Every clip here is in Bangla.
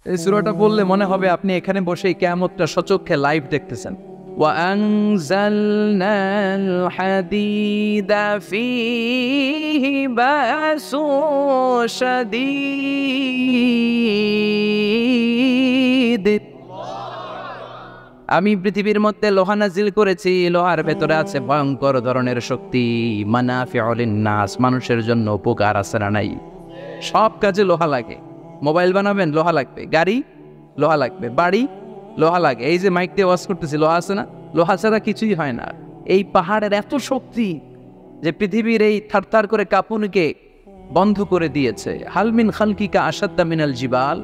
এই সূরাটা পড়লে মনে হবে আপনি এখানে বসেই কিয়ামতটা সচক্ষে লাইভ দেখতেছেন। وأنزلنا الحديد فيه بأس شديد। আমি পৃথিবীর মধ্যে লোহা নাজিল করেছি, লোহার ভেতরে আছে ভয়ঙ্কর ধরনের শক্তি। মানাফিউল লিন্নাস, মানুষের জন্য উপকার আছে না নাই? সব কাজে লোহা লাগে। মোবাইল বানাবেন, লোহা লাগবে। গাড়ি, লোহা লাগবে। বাড়ি, লোহা লাগে। এই যে মাইক দিয়ে ওয়াজ করতেছি, লোহা আছে না? লোহা ছাড়া কিছুই হয় না। এই পাহাড়ের এত শক্তি যে পৃথিবীর এই থারথার করে কাঁপুনিকে বন্ধ করে দিয়েছে। হালমিন খালকিকা আসাদ্দা মিনাল জিবাল।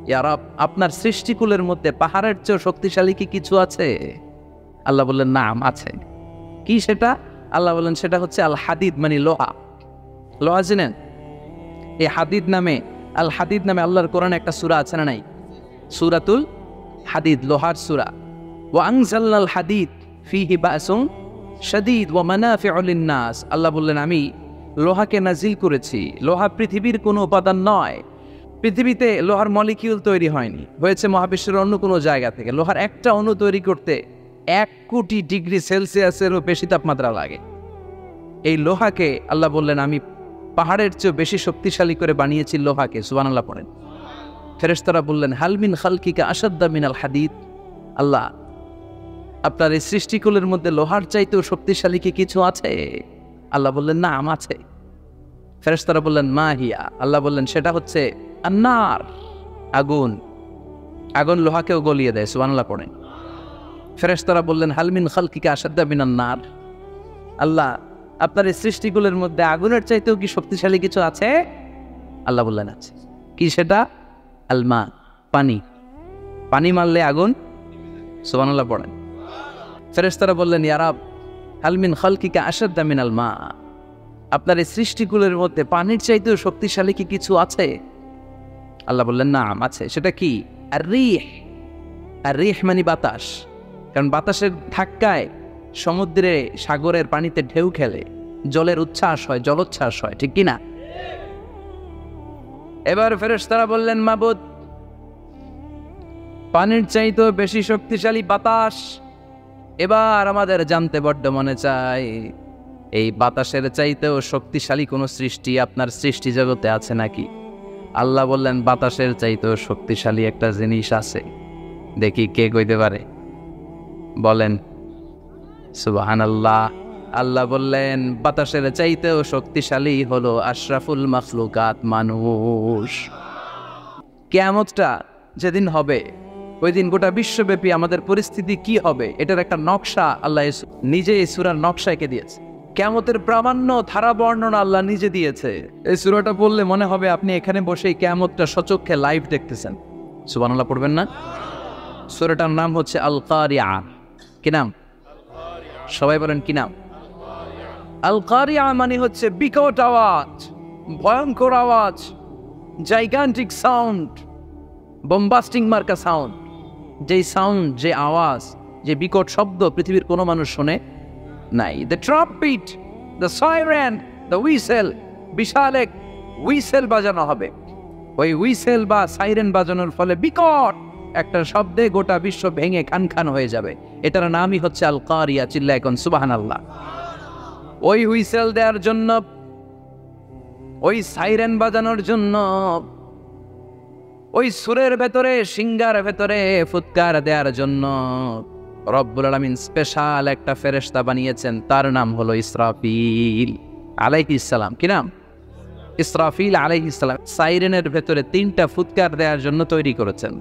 ইয়া রব, আপনার সৃষ্টিকুলের মধ্যে পাহাড়ের চেয়েও শক্তিশালী কি কিছু আছে? আল্লাহ বললেন নাম আছে। কি সেটা? আল্লাহ বললেন সেটা হচ্ছে আল হাদিদ, মানে লোহা। লোহা জানেন? এই হাদিদ নামে, আল হাদিদ নামে আল্লাহর কোরআনে একটা সূরা আছে না নাই? সূরাতুল হাদিদ, লোহার সূরা। ওয়া আনজালনাল হাদিদ ফীহি বাসুন শাদীদ ওয়া মানাফিউ লিন-নাস। আল্লাহ বললেন আমি লোহাকে নাজিল করেছি। লোহা পৃথিবীর কোনো উপাদান নয়। পৃথিবীতে লোহার মলিকিউল তৈরি হয়নি, হয়েছে মহাবিশ্বের অন্য কোনো জায়গা থেকে। লোহার একটা অণু তৈরি করতে 1 কোটি ডিগ্রি সেলসিয়াসেরও বেশি তাপমাত্রা লাগে। এই লোহাকে আল্লাহ বললেন আমি পাহাড়ের চেয়ে বেশি শক্তিশালী করে বানিয়েছি লোহাকে। সুবহানাল্লাহ পড়েন। ফেরেশতারা বললেন হালমিন খালকিকা আসাদ্দা মিনাল হাদিদ। আল্লাহ, আপনার এই সৃষ্টিকুলের মধ্যে লোহার চাইতেও শক্তিশালী কি কিছু আছে? আল্লাহ বললেন নাম আছে। ফেরেশতারা বললেন মা হিয়া। আল্লাহ বললেন সেটা হচ্ছে আন্নার, আগুন। আগুন লোহাকেও গলিয়ে দেয়। সুবহানাল্লাহ পড়েন। ফেরেশতারা বললেন হালমিন খালকিকা আসাদ্দা মিনান নার। আল্লাহ, আপনার এই সৃষ্টিকুলের মধ্যে আগুনের চাইতেও কি শক্তিশালী কিছু আছে? আল্লাহ বললেন আছে। কি সেটা? আলমা, পানি। পানি মারলে আগুন। সুবহানাল্লাহ পড়েন। ফেরেশতারা বললেন ইয়া রাব, হালমিন খালকিকা আসাদ্দা মিনাল মা। আপনার এই সৃষ্টিকুলের মধ্যে পানির চাইতেও শক্তিশালী কি কিছু আছে? আল্লাহ বললেন নাম আছে। সেটা কি? আর রিহ। আর রিহ মানে বাতাস। কারণ বাতাসের ধাক্কায় সমুদ্রে, সাগরের পানিতে ঢেউ খেলে, জলের উচ্ছ্বাস হয়, জলোচ্ছ্বাস হয়, ঠিক কিনা? এবার ফেরেশতারা বললেন মাবুদ, পানির চাইতেও বেশি শক্তিশালী বাতাস। এবার আমাদের জানতে বড্ড মনে চায়, এই বাতাসের চাইতেও শক্তিশালী কোনো সৃষ্টি আপনার সৃষ্টি জগতে আছে নাকি? আল্লাহ বললেন বাতাসের চাইতেও শক্তিশালী একটা জিনিস আছে। দেখি কে কইতে পারে, বলেন। সুবহানাল্লাহ। আল্লাহ বললেন বাতাসের চাইতেও শক্তিশালী হলো আশরাফুল মাখলুকাত, মানুষ। কিয়ামতটা যেদিন হবে, ওই দিন গোটা বিশ্বব্যাপী আমাদের পরিস্থিতি কি হবে এটার একটা নকশা আল্লাহ নিজে এই সূরার নকশা এঁকে দিয়েছে। কিয়ামতের প্রামাণ্য ধারা বর্ণনা আল্লাহ নিজে দিয়েছে। এই সূরাটা পড়লে মনে হবে আপনি এখানে বসেই কিয়ামতটা সচক্ষে লাইভ দেখতেছেন। সুবহানাল্লাহ পড়বেন না? সূরাটার নাম হচ্ছে আল কারিয়া। কি নাম? সবাই বলেন কি নাম? আল কারিয়া মানে হচ্ছে বিকট আওয়াজ, ভয়ঙ্কর আওয়াজ, জাইগান্টিক সাউন্ড, বম্বাস্টিং মার্কা সাউন্ড। যেই সাউন্ড, যে আওয়াজ, যে বিকট শব্দ পৃথিবীর কোনো মানুষ শোনে নাই। The trumpet, the siren, the whistle. বিশাল এক হুইসেল বাজানো হবে। ওই হুইসেল বা সাইরেন বাজানোর ফলে বিকট একটা শব্দে গোটা বিশ্ব ভেঙে খান খান হয়ে যাবে। এটার নামই হচ্ছে আল কারিয়া। চিল্লায় এখন সুবহানাল্লাহ। ওই হুইসেল দেওয়ার জন্য, ওই সাইরেন বাজানোর জন্য, ওই সুরের ভেতরে, সিঙ্গার ভেতরে ফুৎকার দেওয়ার জন্য রব্বুল আলামিন স্পেশাল একটা ফেরেশতা বানিয়েছেন। তার নাম হলো ইসরাফিল আলাইহিস সালাম। কি নাম? ইসরাফিল আলাইহিস সালাম। সাইরেনের ভেতরে 3টা ফুৎকার দেওয়ার জন্য তৈরি করেছেন।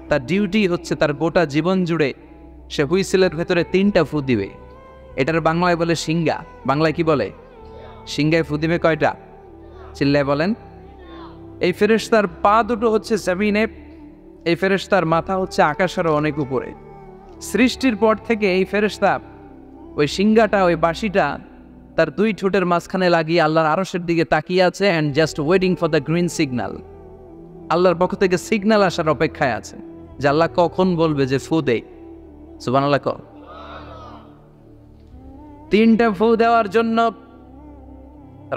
তার ডিউটি হচ্ছে তার গোটা জীবন জুড়ে সে হুইসেলের ভেতরে 3টা ফু দিবে। এটার বাংলায় বলে সিঙ্গা। বাংলায় কি বলে? সিঙ্গায় ফু দিবে কয়টা? চিল্লায় বলেন। এই ফেরেশতার পা দুটো হচ্ছে জমিনে, এই ফেরেশতার মাথা হচ্ছে আকাশেরও অনেক উপরে। সৃষ্টির পর থেকে এই ফেরেশতা ওই সিঙ্গাটা, ওই বাঁশিটা তার 2 ঠোঁটের মাঝখানে লাগিয়ে আল্লাহর আরশের দিকে তাকিয়ে আছে and just waiting for the green signal. আল্লাহর পক্ষ থেকে সিগন্যাল আসার অপেক্ষায় আছে যে আল্লাহ কখন বলবে যে ফু দে। সুবহানাল্লাহ। 3টা ফু দেওয়ার জন্য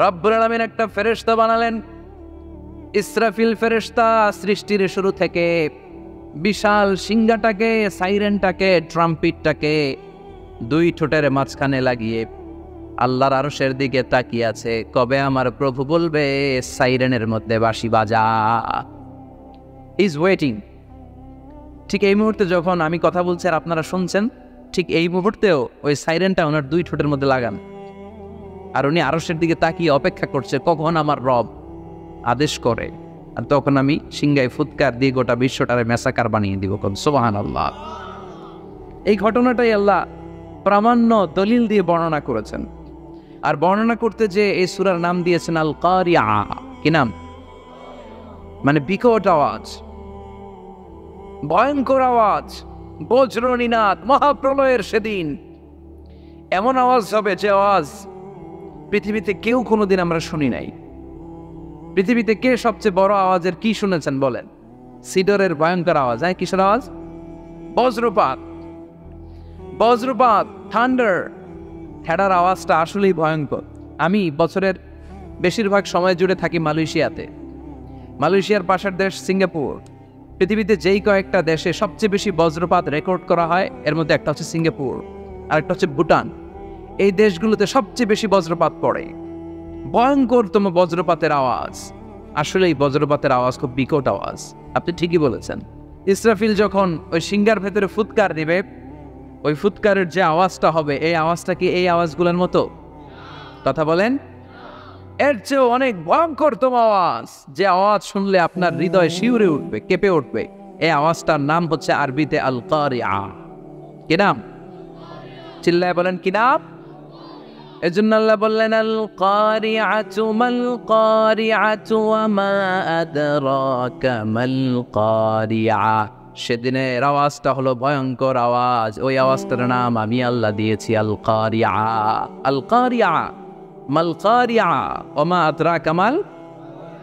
রব্বুল আলামিন একটা ফেরেশতা বানালেন। ইসরাফিল ফেরেশতা সৃষ্টির শুরু থেকে বিশাল সিংহাটাকে, সাইরেনটাকে, ট্রাম্পিটটাকে দুই ঠোঁটের মাঝখানে লাগিয়ে আল্লাহর আরশের দিকে তাকিয়ে আছে, কবে আমার প্রভু বলবে সাইরেনের মধ্যে বাঁশি বাজা। Is waiting. ঠিক এই মুহূর্তে যখন আমি কথা বলছি আর আপনারা শুনছেন, ঠিক এই মুহূর্তেও ওই সাইরেনটা ওনার দুই ঠোঁটের মধ্যে লাগান, আর উনি আরশের দিকে তাকিয়ে অপেক্ষা করছে কখন আমার রব আদেশ করে, আর তখন আমি সিংহায় ফুৎকার দিয়ে গোটা বিশ্বটারে মেসাকার বানিয়ে দিব। সুবহানাল্লাহ। এই ঘটনাটাই আল্লাহ প্রামাণ্য দলিল দিয়ে বর্ণনা করেছেন। আর বর্ণনা করতে যে এই সূরার নাম দিয়েছেন আল কারিয়া। কি নাম? মানে বিকট আওয়াজ, ভয়ঙ্কর আওয়াজ, বজ্রনিনাদ, মহাপ্রলয়ের সেদিন এমন আওয়াজ হবে যে আওয়াজ পৃথিবীতে কেউ কোনোদিন আমরা শুনি নাই। পৃথিবীতে কে সবচেয়ে বড় আওয়াজের কি শুনেছেন বলেন? সিডরের ভয়ঙ্কর আওয়াজ। হ্যাঁ, কিসের আওয়াজ? বজ্রপাত। বজ্রপাত, থান্ডার, ঠেডার আওয়াজটা আসলেই ভয়ঙ্কর। আমি বছরের বেশিরভাগ সময় জুড়ে থাকি মালয়েশিয়াতে। মালয়েশিয়ার পাশের দেশ সিঙ্গাপুর। পৃথিবীতে যেই কয়েকটা দেশে সবচেয়ে বেশি বজ্রপাত রেকর্ড করা হয়, এর মধ্যে একটা হচ্ছে সিঙ্গাপুর, আর একটা হচ্ছে ভুটান। এই দেশগুলোতে সবচেয়ে বেশি বজ্রপাত পড়ে। ভয়ঙ্করতম বজ্রপাতের আওয়াজ। আসলে এই বজ্রপাতের আওয়াজ খুব বিকট আওয়াজ। আপনি ঠিকই বলেছেন। ইসরাফিল যখন ওই সিংহার ভেতরে ফুৎকার দিবে, ওই ফুৎকারের যে আওয়াজটা হবে, এই আওয়াজটা কি এই আওয়াজগুলোর মতো? কথা বলেন। এর চেয়েও অনেক ভয়ঙ্করতম আওয়াজ, যে আওয়াজ শুনলে আপনার হৃদয় শিউরে উঠবে, কেঁপে উঠবে। এই আওয়াজটার নাম হচ্ছে আরবিতে আল কারিয়া। কি নাম? চিল্লায় বলেন, কি নাম? এজন্য আল্লাহ বললেন আল কারিআতু মাল কারিআতু ওয়া মা আদরাকা মাল কারিআ। সেদিনের আওয়াজটা হলো ভয়ঙ্কর আওয়াজ। ওই আওয়াজটার নাম আমি আল্লাহ দিয়েছি আল কারিআ। আল কারিআ মাল কারিআ ওয়া মা আদরাকা মাল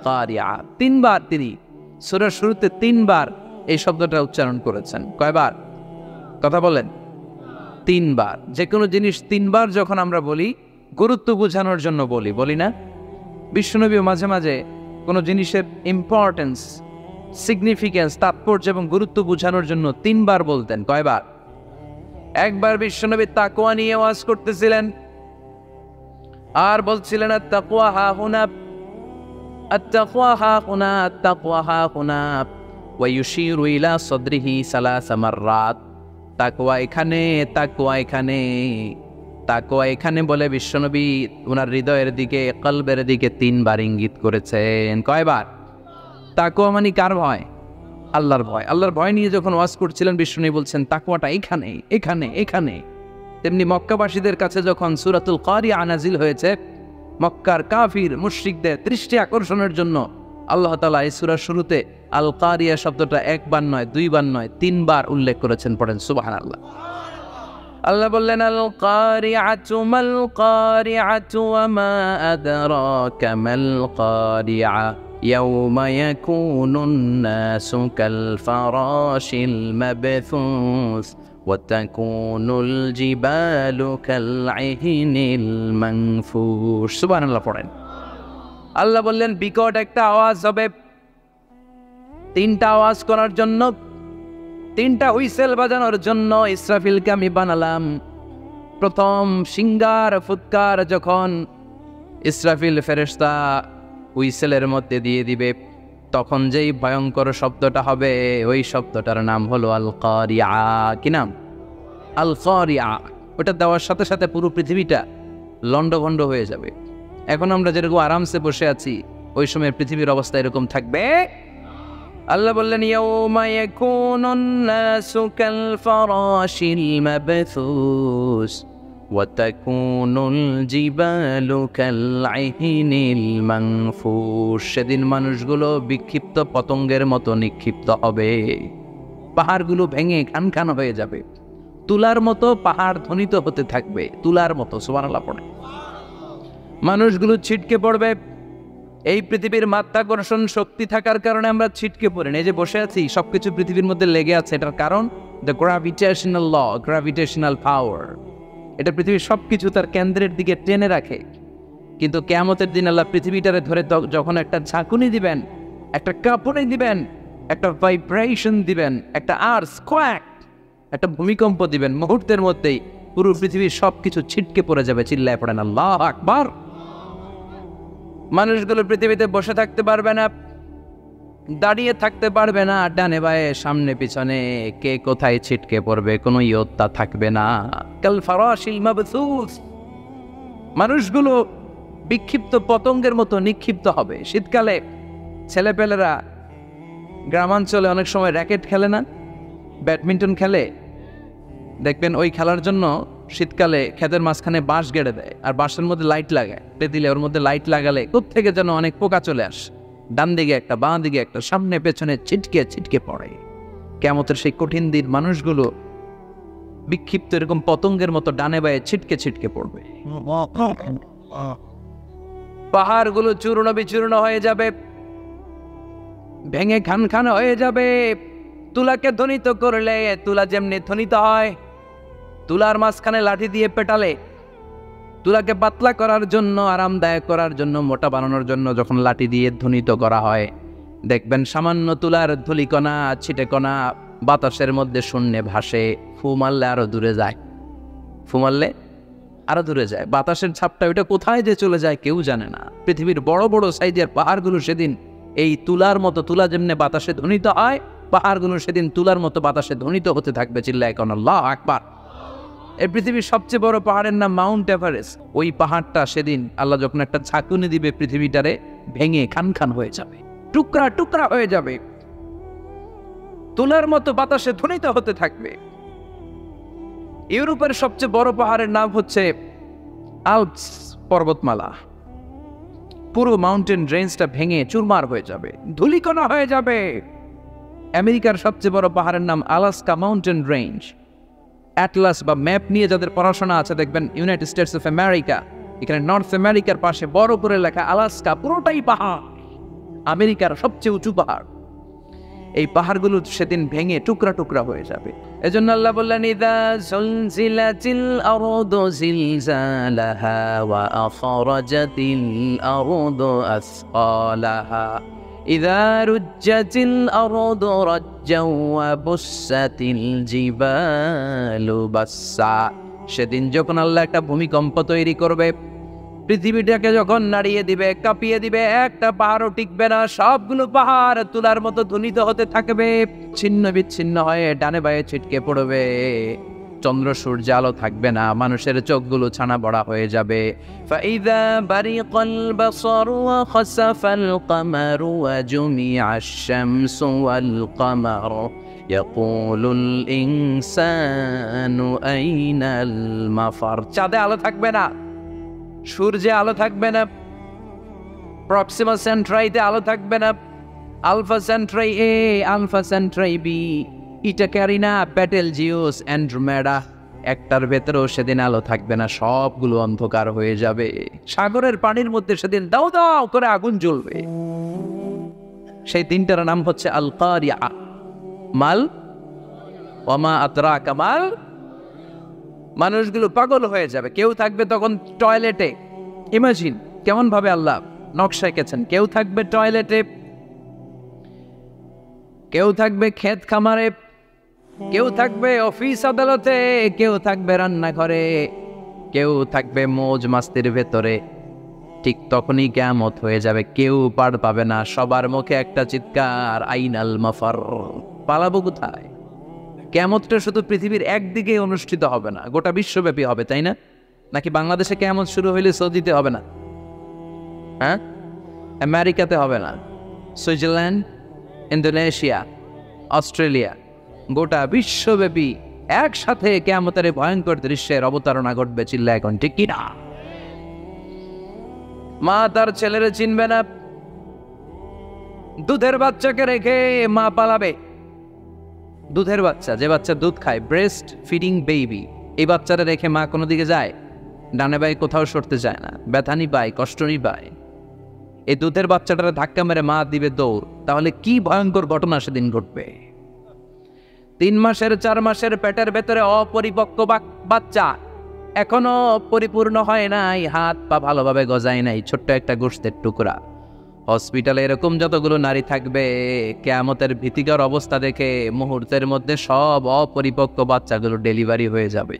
কারিআ। তিনবার তিনি সূরার শুরুতে তিনবার এই শব্দটা উচ্চারণ করেছেন। কয়বার? কথা বলেন। তিনবার। যে কোনো জিনিস তিনবার যখন আমরা বলি, গুরুত্ব বোঝানোর জন্য বলি না? বিশ্বনবী মাঝে মাঝে কোনো জিনিসের ইম্পর্টেন্স, সিগনিফিকেন্স, তাৎপর্য এবং গুরুত্ব বোঝানোর জন্য তিনবার বলতেন। কয়বার? একবার বিশ্বনবী তাকওয়া নিয়ে ওয়াজ করতেছিলেন, আর বলছিলেন আত-তাকওয়া হা হুনা, আত-তাকওয়া হা হুনা, আত-তাকওয়া হা হুনা, ওয়া ইউশিরু ইলা সাদরিহি সালাসা মাররাত। তাকওয়া এখানে, তাকওয়া এখানে, তাকওয়া এখানে বলে বিশ্বনবী ওনার হৃদয়ের দিকে, কলবের দিকে তিনবার ইঙ্গিত করেছেন। কয়বার? তাকওয়া মানে কার ভয়? আল্লাহর ভয়। আল্লাহর ভয় নিয়ে যখন ওয়াজ করছিলেন, বিশ্বনবী বলছেন তাকওয়াটা এখানে, এখানে, এখানে। তেমনি মক্কাবাসীদের কাছে যখন সূরাতুল কারিয়া নাজিল হয়েছে, মক্কার কাফির মুশরিকদের দৃষ্টি আকর্ষণের জন্য আল্লাহ তাআলা এই সূরার শুরুতে আল কারিয়া শব্দটা একবার নয়, দুইবার নয়, তিনবার উল্লেখ করেছেন। পড়েন সুবহানাল্লাহ। আল্লাহ বললেন আল কারিআতু মাল কারিআতু ওয়া মা আদরাকা মাল কারিআ ইয়াউমা ইয়াকুনুন নাসু কাল ফারাশিল মাবথুস ওয়া তাকুনুল জিবালু কাল ইহনিল মানফুশ। সুবহানাল্লাহ পড়েন। আল্লাহ বললেন বিকট একটা আওয়াজ হবে। তিনটা আওয়াজ করার জন্য, তিনটা হুইসেল বাজানোর জন্য ইসরাফিলকে আমি বানালাম। প্রথম সিংহার ফুৎকার যখন ইসরাফিল ফেরেশতা হুইসেলের মধ্যে দিয়ে দিবে, তখন যেই ভয়ঙ্কর শব্দটা হবে, ওই শব্দটার নাম হলো আল কারিয়া। কি নাম? আল কারিয়া। ওটা দেওয়ার সাথে সাথে পুরো পৃথিবীটা লন্ডভন্ড হয়ে যাবে। এখন আমরা যেরকম আরামসে বসে আছি, ওই সময় পৃথিবীর অবস্থা এরকম থাকবে। আল্লাহ বললেন ইয়াউমা ইয়াকুনুন নাসু কাল ফারাশিল মাবথুস ওয়া তাকুনুল জিবালু কাল ইহনিল মানফুশ। সেদিন মানুষগুলো বিক্ষিপ্ত পতঙ্গের মতো নিক্ষিপ্ত হবে। পাহাড়গুলো ভেঙে খানখান হয়ে যাবে। তুলার মতো পাহাড় ধ্বনিত হতে থাকবে, তুলার মতো। সুবহানাল্লাহ পড়ে। মানুষগুলো ছিটকে পড়বে। এই পৃথিবীর মাধ্যাকর্ষণ শক্তি থাকার কারণে আমরা ছিটকে পড়ি না। এই যে বসে আছি, সবকিছু পৃথিবীর মধ্যে লেগে আছে। এটার কারণ দ্য গ্র্যাভিটেশনাল ল, গ্র্যাভিটেশনাল পাওয়ার। এটা পৃথিবীর সবকিছু তার কেন্দ্রের দিকে টেনে রাখে। কিন্তু কিয়ামতের দিন আল্লাহ পৃথিবীটারে ধরে যখন একটা ঝাঁকুনি দিবেন, একটা কাঁপুনি দিবেন, একটা ভাইব্রেশন দিবেন, একটা আর্স কোয়াক, একটা ভূমিকম্প দিবেন, মুহূর্তের মধ্যেই পুরো পৃথিবীর সবকিছু ছিটকে পড়ে যাবে। চিল্লায় পড়েন আল্লাহু আকবার। মানুষগুলো পৃথিবীতে বসে থাকতে পারবে না, দাঁড়িয়ে থাকতে পারবে না, ডানে বায়ে সামনে পিছনে কে কোথায় ছিটকে পড়বে কোনো ইয়ত্তা থাকবে না। কাল ফারাশিল মাবসুস, মানুষগুলো বিক্ষিপ্ত পতঙ্গের মতো নিক্ষিপ্ত হবে। শীতকালে ছেলেপেলেরা গ্রামাঞ্চলে অনেক সময় র্যাকেট খেলে না, ব্যাডমিন্টন খেলে, দেখবেন ওই খেলার জন্য শীতকালে ক্ষেতের মাঝখানে বাঁশ গেড়ে দেয়, আর বাঁশের মধ্যে লাইট লাগায়, দিলে ওর মধ্যে লাইট লাগালে কোত্থেকে যেন অনেক পোকা চলে আসে, ডান দিকে একটা বাঁ দিকে একটা, সামনে পেছনে ছিটকে ছিটকে পড়ে। কিয়ামতের সেই কঠিন দিন মানুষগুলো বিক্ষিপ্ত এরকম পতঙ্গের মতো ডানে বায়ে ছিটকে ছিটকে পড়বে। পাহাড়গুলো চূর্ণ বিচূর্ণ হয়ে যাবে, ভেঙে খান খান হয়ে যাবে। তুলাকে ধ্বনিত করলে তুলা যেমনি ধ্বনিত হয়, তুলার মাঝখানে লাঠি দিয়ে পেটালে, তুলাকে পাতলা করার জন্য, আরামদায়ক করার জন্য, মোটা বানানোর জন্য যখন লাঠি দিয়ে ধ্বনিত করা হয়, দেখবেন সামান্য তুলার ধুলিকণা ছিটেকণা বাতাসের মধ্যে শূন্যে ভাসে, ফু মারলে আরো দূরে যায়, ফু মারলে আরো দূরে যায়। বাতাসের ছাপটা ওইটা কোথায় যে চলে যায় কেউ জানে না। পৃথিবীর বড় বড় সাইজের পাহাড়গুলো সেদিন এই তুলার মতো, তুলা যেমনি বাতাসে ধ্বনিত হয়, পাহাড়গুলো সেদিন তুলার মতো বাতাসে ধ্বনিত হতে থাকবে। চিল্লায় কোন আল্লাহু আকবার। এই পৃথিবীর সবচেয়ে বড় পাহাড়ের নাম মাউন্ট এভারেস্ট। ওই পাহাড়টা সেদিন আল্লাহ যখন একটা ঝাঁকুনি দিবে, পৃথিবীটারে ভেঙে খান খান হয়ে যাবে, টুকরা টুকরা হয়ে যাবে, তুলার মতো বাতাসে ধ্বনিত হতে থাকবে। ইউরোপের সবচেয়ে বড় পাহাড়ের নাম হচ্ছে আল্পস পর্বতমালা। পুরো মাউন্টেন রেঞ্জটা ভেঙে চুরমার হয়ে যাবে, ধূলিকণা হয়ে যাবে। আমেরিকার সবচেয়ে বড় পাহাড়ের নাম আলাস্কা মাউন্টেন রেঞ্জ। অ্যাটলাস বা ম্যাপ নিয়ে যাদের পড়াশোনা আছে দেখবেন ইউনাইটেড স্টেটস অফ আমেরিকা, এখানে নর্থ আমেরিকার পাশে বড় করে লেখা আলাস্কা, পুরোটাই পাহাড়, আমেরিকার সবচেয়ে উঁচু পাহাড়। এই পাহাড়গুলো সেদিন ভেঙে টুকরা টুকরা হয়ে যাবে। এজন্য আল্লাহ বললেন, ইযা যুলজিলাতিল আরদু জিলজালাহা ওয়া আখরাজাতিল আরদু আসকালাহা ইযা রুজ্জাতিল আরদু রাজ্জাও ওয়া বুসাতিল জিবালু বাসসা। সেদিন যখন আল্লাহ একটা ভূমিকম্প তৈরি করবে, পৃথিবীটাকে যখন নাড়িয়ে দিবে, কাঁপিয়ে দিবে, একটা পাহাড়ও টিকবে না, সবগুলো পাহাড় তুলার মতো ধ্বনিত হতে থাকবে, ছিন্ন বিচ্ছিন্ন হয়ে ডানে বায়ে ছিটকে পড়বে। চন্দ্র সূর্য আলো থাকবে না, মানুষের চোখগুলো ছানা বড়া হয়ে যাবে। ফাইযা বারিকাল বাসারু ওয়া খাসাফাল কামারু ওয়া জুমিআশ শামসু ওয়াল কামারু ইয়াকুলুল ইনসানু আইনাল মাফার। চাঁদে আলো থাকবে না, সূর্যে আলো থাকবে না, প্রক্সিমা সেন্ট্রাইতে আলো থাকবে না, আলফা সেন্ট্রাই এ, আলফা সেন্ট্রাই বি, ইটা ক্যারিনা, বেটেলজিউস, অ্যান্ড্রোমেডা, একটার ভেতরেও সেদিন আলো থাকবে না, সবগুলো অন্ধকার হয়ে যাবে। সাগরের পানির মধ্যে সেদিন দাও দাও করে আগুন জ্বলবে। সেই দিনটার নাম হচ্ছে আল কারিয়া। মাল ওয়ামা আদরাকা মাল। মানুষগুলো পাগল হয়ে যাবে। কেউ থাকবে তখন টয়লেটে, ইমাজিন কেমন ভাবে আল্লাহ নকশা এঁকেছেন। কেউ থাকবে টয়লেটে, কেউ থাকবে ক্ষেত খামারে, কেউ থাকবে অফিস আদালতে, কেউ থাকবে রান্নাঘরে, কেউ থাকবে মৌজ মাস্তির ভেতরে। ঠিক তখনই কিয়ামত হয়ে যাবে, কেউ পার পাবে না, সবার মুখে একটা চিৎকার, আইনাল মাফার। পালাবো কোথায়? কিয়ামতটা শুধু পৃথিবীর একদিকে অনুষ্ঠিত হবে না, গোটা বিশ্বব্যাপী হবে, তাই না? নাকি বাংলাদেশে কিয়ামত শুরু হইলে সৌদিতে হবে না? হ্যাঁ, আমেরিকাতে হবে না, সুইজারল্যান্ড, ইন্দোনেশিয়া, অস্ট্রেলিয়া, গোটা বিশ্বব্যাপী একসাথে কিয়ামতের ভয়ঙ্কর দৃশ্যের অবতারণা ঘটবে। চিল্লা এখন ঠিক কিনা? মা তার ছেলেরে চিনবে না, দুধের বাচ্চাকে রেখে মা পালাবে। দুধের বাচ্চা, যে বাচ্চা দুধ খায়, ব্রেস্ট ফিডিং বেবি, এই বাচ্চারা রেখে মা কোনো দিকে যায়? ডানে বায়ে কোথাও সরতে চায় না, ব্যথানি পায়, কষ্টনি পায়। এই দুধের বাচ্চাটারে ধাক্কা মেরে মা দিবে দৌড়। তাহলে কি ভয়ঙ্কর ঘটনা সেদিন ঘটবে। 3 মাসের 4 মাসের পেটের ভেতরে অপরিপক্ক বাচ্চা, এখনো পরিপূর্ণ হয় নাই, হাত পা ভালোভাবে গজায় নাই, ছোট্ট একটা গোশতের টুকরা। হসপিটালে এরকম যতগুলো নারী থাকবে, কিয়ামতের ভীতিকর অবস্থা দেখে মুহূর্তের মধ্যে সব অপরিপক্ক বাচ্চাগুলো ডেলিভারি হয়ে যাবে।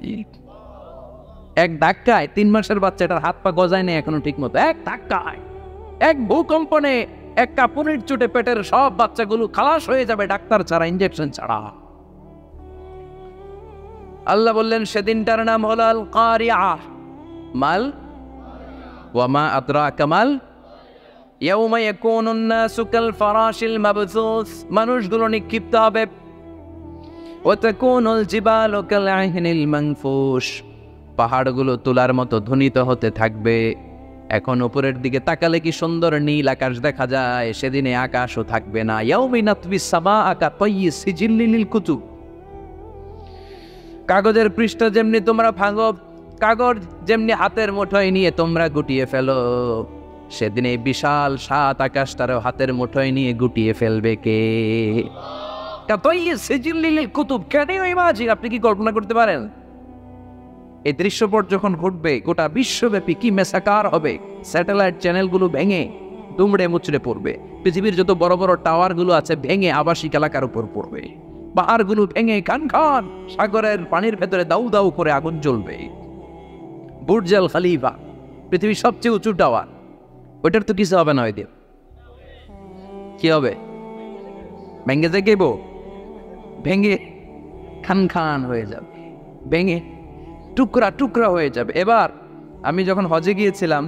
এক ধাক্কায় 3 মাসের বাচ্চাটার হাত পা গজায় নেই এখনো ঠিক মতো, এক ধাক্কায়, এক ভূকম্পনে, এক কাঁপুনির চোটে পেটের সব বাচ্চাগুলো খালাস হয়ে যাবে ডাক্তার ছাড়া, ইঞ্জেকশন ছাড়া। আল্লাহ বললেন সেদিনটার নাম হলো আল কারিআহ। মাল ওয়া মা আদরাকা মাল ইয়াউমা ইয়াকুনুন নাসু কাল ফারাশিল মাবসুস, মানুষগুলো নিক্ষিপ্ত হবে। ওয়া তাকুনুল জিবালু কাল আহিনিল মানফুশ, পাহাড়গুলো তুলার মতো ধ্বনিত হতে থাকবে। এখন উপরের দিকে তাকালে কি সুন্দর নীল আকাশ দেখা যায়, সেদিনে আকাশও থাকবে না। ইয়াউমি নাতবিস সামাআ কাতাইয়িস সিজিল্লিল লিল কুতুব, কাগজের পৃষ্ঠ যেমনি তোমরা ভাঙো, কাগজ যেমনি হাতের মুঠোয় নিয়ে তোমরা গুটিয়ে ফেলো, সেদিন এই বিশাল 7 আকাশটারও হাতের মুঠোয় নিয়ে গুটিয়ে ফেলবে কে? কাতাইয়িস সিজিল্লিল লিল কুতুব, কেন এই মাঝি, আপনি কি কল্পনা করতে পারেন? এই দৃশ্যপট যখন ঘটবে গোটা বিশ্বব্যাপী কি মেসাকার হবে। স্যাটেলাইট চ্যানেলগুলো ভেঙে দুমড়ে মুচড়ে পড়বে, পৃথিবীর যত বড় বড় টাওয়ারগুলো আছে ভেঙে আবাসিক এলাকার উপর পড়বে, পাহাড়গুলো ভেঙে খান খান সাগরের পানির ভেতরে দাউ দাউ করে আগুন জ্বলবে। বুর্জ আল খলিফা পৃথিবীর সবচেয়ে উঁচু টাওয়ার, ওইটার তো কিছু হবে না, ওই দিন কি হবে? ভেঙে যাইব, ভেঙে খান খান হয়ে যাবে, ভেঙে টুকরা টুকরা হয়ে যাবে। এবার আমি যখন হজে গিয়েছিলাম,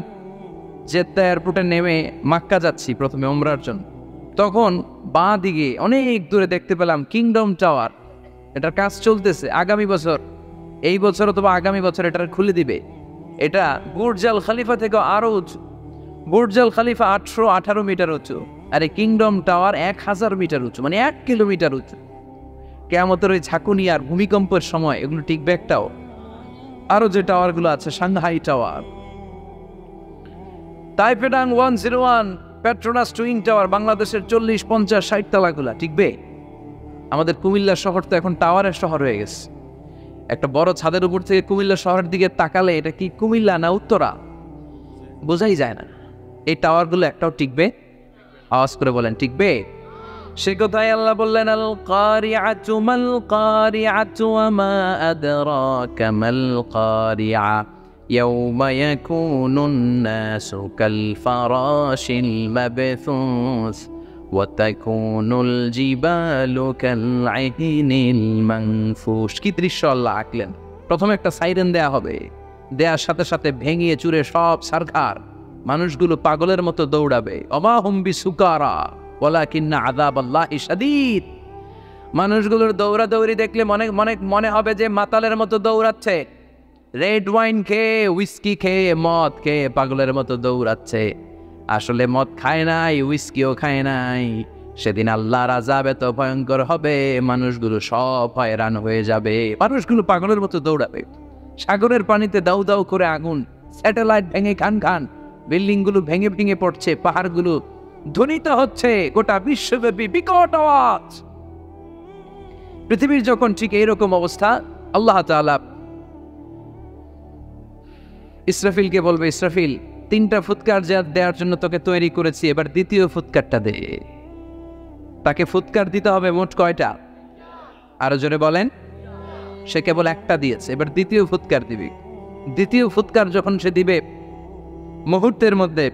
জেদ্দা এয়ারপোর্টে নেমে মক্কা যাচ্ছি প্রথমে উমরার জন্য, তখন বাঁ দিকে অনেক দূরে দেখতে পেলাম কিংডম টাওয়ার। এটার কাজ চলতেছে, আগামী বছর, এই বছর অথবা আগামী বছর এটা খুলে দিবে। এটা বুর্জ আল খলিফা থেকে আরো উঁচু। বুর্জ আল খলিফা 818 মিটার উঁচু, আর এই কিংডম টাওয়ার 1000 মিটার উঁচু, মানে 1 কিলোমিটার উঁচু। কিয়ামতের ওই ঝাঁকুনি আর ভূমিকম্পের সময় এগুলো টিকবে একটাও? আরো যে টাওয়ারগুলো আছে, Shanghai tower, Taipei 101, Petronas twin tower, বাংলাদেশের 40, 50, 60 তলাগুলা টিকবে? আমাদের কুমিল্লা শহর তো এখন টাওয়ারের শহর হয়ে গেছে। একটা বড় ছাদের উপর থেকে কুমিল্লা শহরের দিকে তাকালে এটা কি কুমিল্লা না উত্তরা বোঝাই যায় না। এই টাওয়ারগুলো একটাও টিকবে? আওয়াজ করে বলেন, টিকবে? সে কথাই আল্লাহ বললেন আল কারিআতু মাল কারিআতু ওয়া মা আদরাকা মাল কারিআ ইয়াউমা ইয়াকুনুন নাসু কাল ফারাশিল মাবথুস ওয়া তাকুনুল জিবালু কাল আহিনিল মানফুশ। কি দৃশ্য আল্লাহ আঁকলেন। প্রথমে একটা সাইরেন দেয়া হবে, দেয়ার সাথে সাথে ভেঙে চুরে সব সারখার, মানুষগুলো পাগলের মতো দৌড়াবে। ওমা হুম বিসুকারা ওয়ালাকিন্না আযাবাল্লাহি শাদীদ। মানুষগুলোর দৌড়াদৌড়ি দেখলে মনে হবে যে মাতালের মতো দৌড়াচ্ছে, রেড ওয়াইন খেয়ে, উইস্কি খেয়ে, মদ খেয়ে পাগলের মতো দৌড়াচ্ছে। আসলে মদ খায় নাই, উইস্কিও খায় নাই। সেদিন আল্লাহর আযাব এত ভয়ঙ্কর হবে, মানুষগুলো সব হয়রান হয়ে যাবে, মানুষগুলো পাগলের মতো দৌড়াবে। সাগরের পানিতে দাউ দাউ করে আগুন, স্যাটেলাইট ভেঙে খান খান, বিল্ডিংগুলো ভেঙে ভেঙে পড়ছে, পাহাড়গুলো ধ্বনিত হচ্ছে, গোটা বিশ্বব্যাপী বিকট আওয়াজ। পৃথিবীর যখন ঠিক এইরকম অবস্থা, আল্লাহ তাআলা ইসরাফিলকে বলবে, ইসরাফিল 3টা ফুৎকার দেওয়ার জন্য তোকে তৈরি করেছি, এবার দ্বিতীয় ফুৎকারটা দে। তাকে ফুৎকার দিতে হবে মোট কয়টা? আরো জোরে বলেন। সে কেবল একটা দিয়েছে, এবার দ্বিতীয় ফুৎকার দিবি। দ্বিতীয় ফুৎকার যখন সে দিবে, মুহূর্তের মধ্যে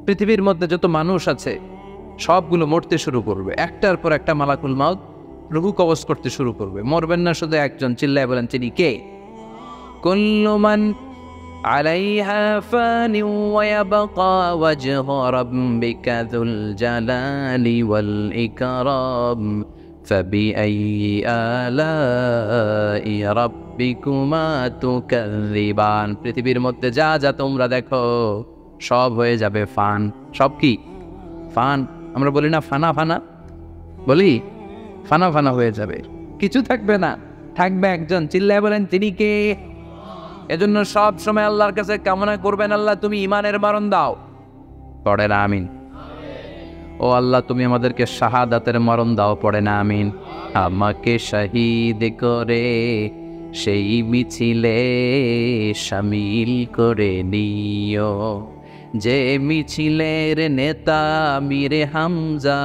পৃথিবীর মধ্যে যত মানুষ আছে সবগুলো মরতে শুরু করবে, একটার পর একটা মালাকুল মাউত রুহু কবজ করতে শুরু করবে। মরবেন না শুধু একজন, চিল্লায় বলেন তিনি কে? কুল্লু মান আলাইহা ফানি ওয়া ইয়াবকা ওয়াজহু রাব্বিকা যুল জালালি ওয়াল ইকরাম ফাবিআইয়ি আলাই রাব্বিকুমা তুকাযযিবান। পৃথিবীর মধ্যে যা যা তোমরা দেখো সব হয়ে যাবে ফান। সব কি? ফান। আমরা বলি না ফানা ফানা, বলি ফানা ফানা হয়ে যাবে, কিছু থাকবে না, থাকবে একজন, চিল্লায় বলেন তিনি কে? এজন্য সব সময় আল্লাহর কাছে কামনা করবেন, আল্লাহ তুমি ঈমানের মরণ দাও। পড়ে না আমিন। ও আল্লাহ তুমি আমাদেরকে শাহাদাতের মরণ দাও। পড়ে না আমিন। আমাকে শহীদ করে সেই মিছিলে শামিল করে নিও, যে মিছিলের নেতা মীরে হামজা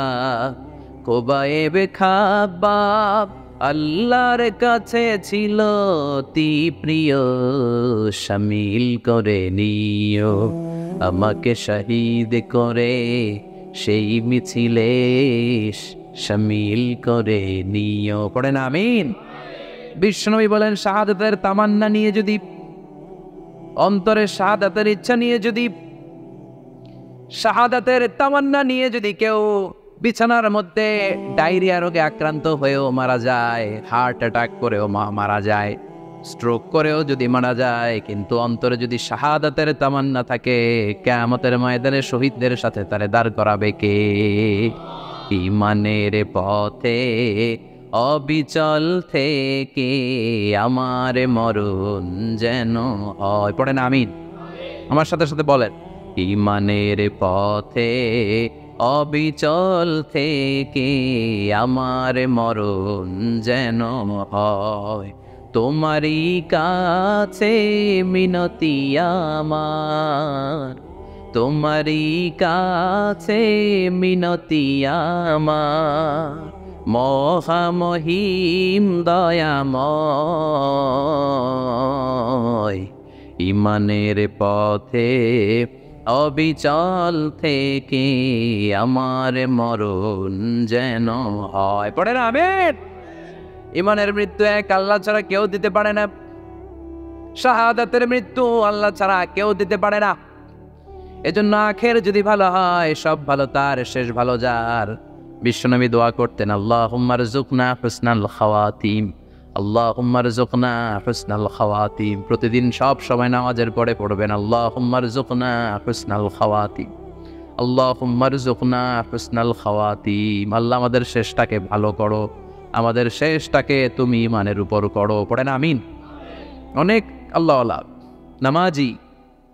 কোবায়েবে খাব্বাব আল্লাহর কাছে ছিল অতি প্রিয়, শামিল করে নিও আমাকে শহীদ করে সেই মিছিলে শামিল করে নিও। পড়েন আমিন। বিশ্বনবী বলেন শাহাদাতের তামান্না নিয়ে যদি, অন্তরে শাহাদাতের ইচ্ছা নিয়ে যদি, শাহাদাতের তামান্না নিয়ে যদি কেউ বিছানার মধ্যে ডায়রিয়া রোগে আক্রান্ত হয়েও মারা যায়, হার্ট অ্যাটাক করেও মারা যায়, স্ট্রোক করেও যদি মারা যায়, কিন্তু অন্তরে যদি শাহাদাতের তামান্না থাকে, কিয়ামতের ময়দানে শহীদদের সাথে তারে দাঁড় করাবে কে? ঈমানের পথে অবিচল থেকে আমার মরণ যেন হয়। পড়েন আমিন। আমার সাথে সাথে বলেন, ঈমানের পথে অবিচল থেকে আমার মরণ যেন হয়। তোমারই কাছে মিনতি আমার, তোমারই কাছে মিনতি আমার, মহামহিম দয়াময়। ঈমানের পথে অবিচল থেকে আমার মরণ যেন হয়। পড়েন আমিন। ঈমানের মৃত্যু এক আল্লাহ ছাড়া কেউ দিতে পারে না, শাহাদাতের মৃত্যু আল্লাহ ছাড়া কেউ দিতে পারে না। এজন্য আখের যদি ভালো হয়, সব ভালো তার, শেষ ভালো যার। বিশ্বনবী দোয়া করতেন, আল্লাহুম্মা রযুকনা হুসনাল খাওয়াতিম, আল্লাহুম্মা রযুকনা হুসনাল খাওয়াতিম। প্রতিদিন সব সময় নামাজের পরে পড়বেন, আল্লাহুম্মা রযুকনা হুসনাল খাওয়াতিম, আল্লাহুম্মা রযুকনা হুসনাল খাওয়াতিম। আল্লাহ আমাদের শেষটাকে ভালো করো, আমাদের শেষটাকে তুমি ঈমানের উপর করো। পড়েন আমিন। অনেক আল্লাহওয়ালা নামাজি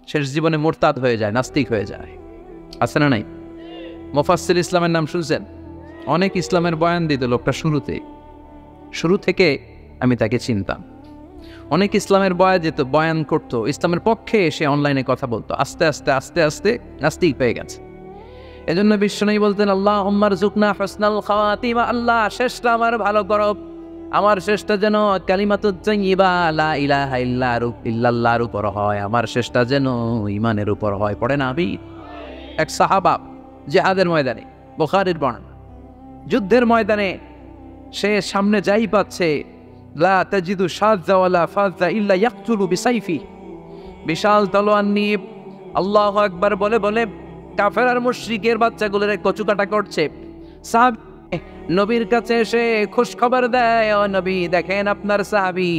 শেষ জীবনে মুরতাদ হয়ে যায়, নাস্তিক হয়ে যায়, আছে না নাই? মুফাসসির ইসলামের নাম শুনছেন? অনেক ইসলামের বয়ান দিত লোকটা শুরু থেকে আমি তাকে চিনতাম। অনেক ইসলামের বয়ান করত, ইসলামের পক্ষে এসে অনলাইনে কথা বলতো, আস্তে আস্তে আস্তে আস্তে নাস্তিক হয়ে গেছে। এজন্য বিশ্বনবী বলতেন, আল্লাহুম্মা রযুকনা হুসনাল খাওয়াতিম, আল্লাহ শেষটা আমার ভালো করো, আমার শেষটা যেন কালিমাতুত তাইয়্যিবা লা ইলাহা ইল্লাল্লাহর উপর হয়, আমার শেষটা যেন ঈমানের উপর হয়। পড়েন আমিন। এক সাহাবা জিহাদের ময়দানে, বুখারীর বর্ণনা, যুদ্ধের ময়দানে সে সামনে যাই পাচ্ছে, লা তাজিদু শাযা ওয়ালা ফাযা ইল্লা ইয়াকতুলু বিসাইফি, বিশাল তলোয়ার নিয়ে আল্লাহু আকবার বলে বলে কাফের আর মুশরিকের বাচ্চাগুলোর কচুকাটা করছে। সাহাবী নবীর কাছে এসে খুশ খবর দেয়, ও নবী দেখেন আপনার সাহাবী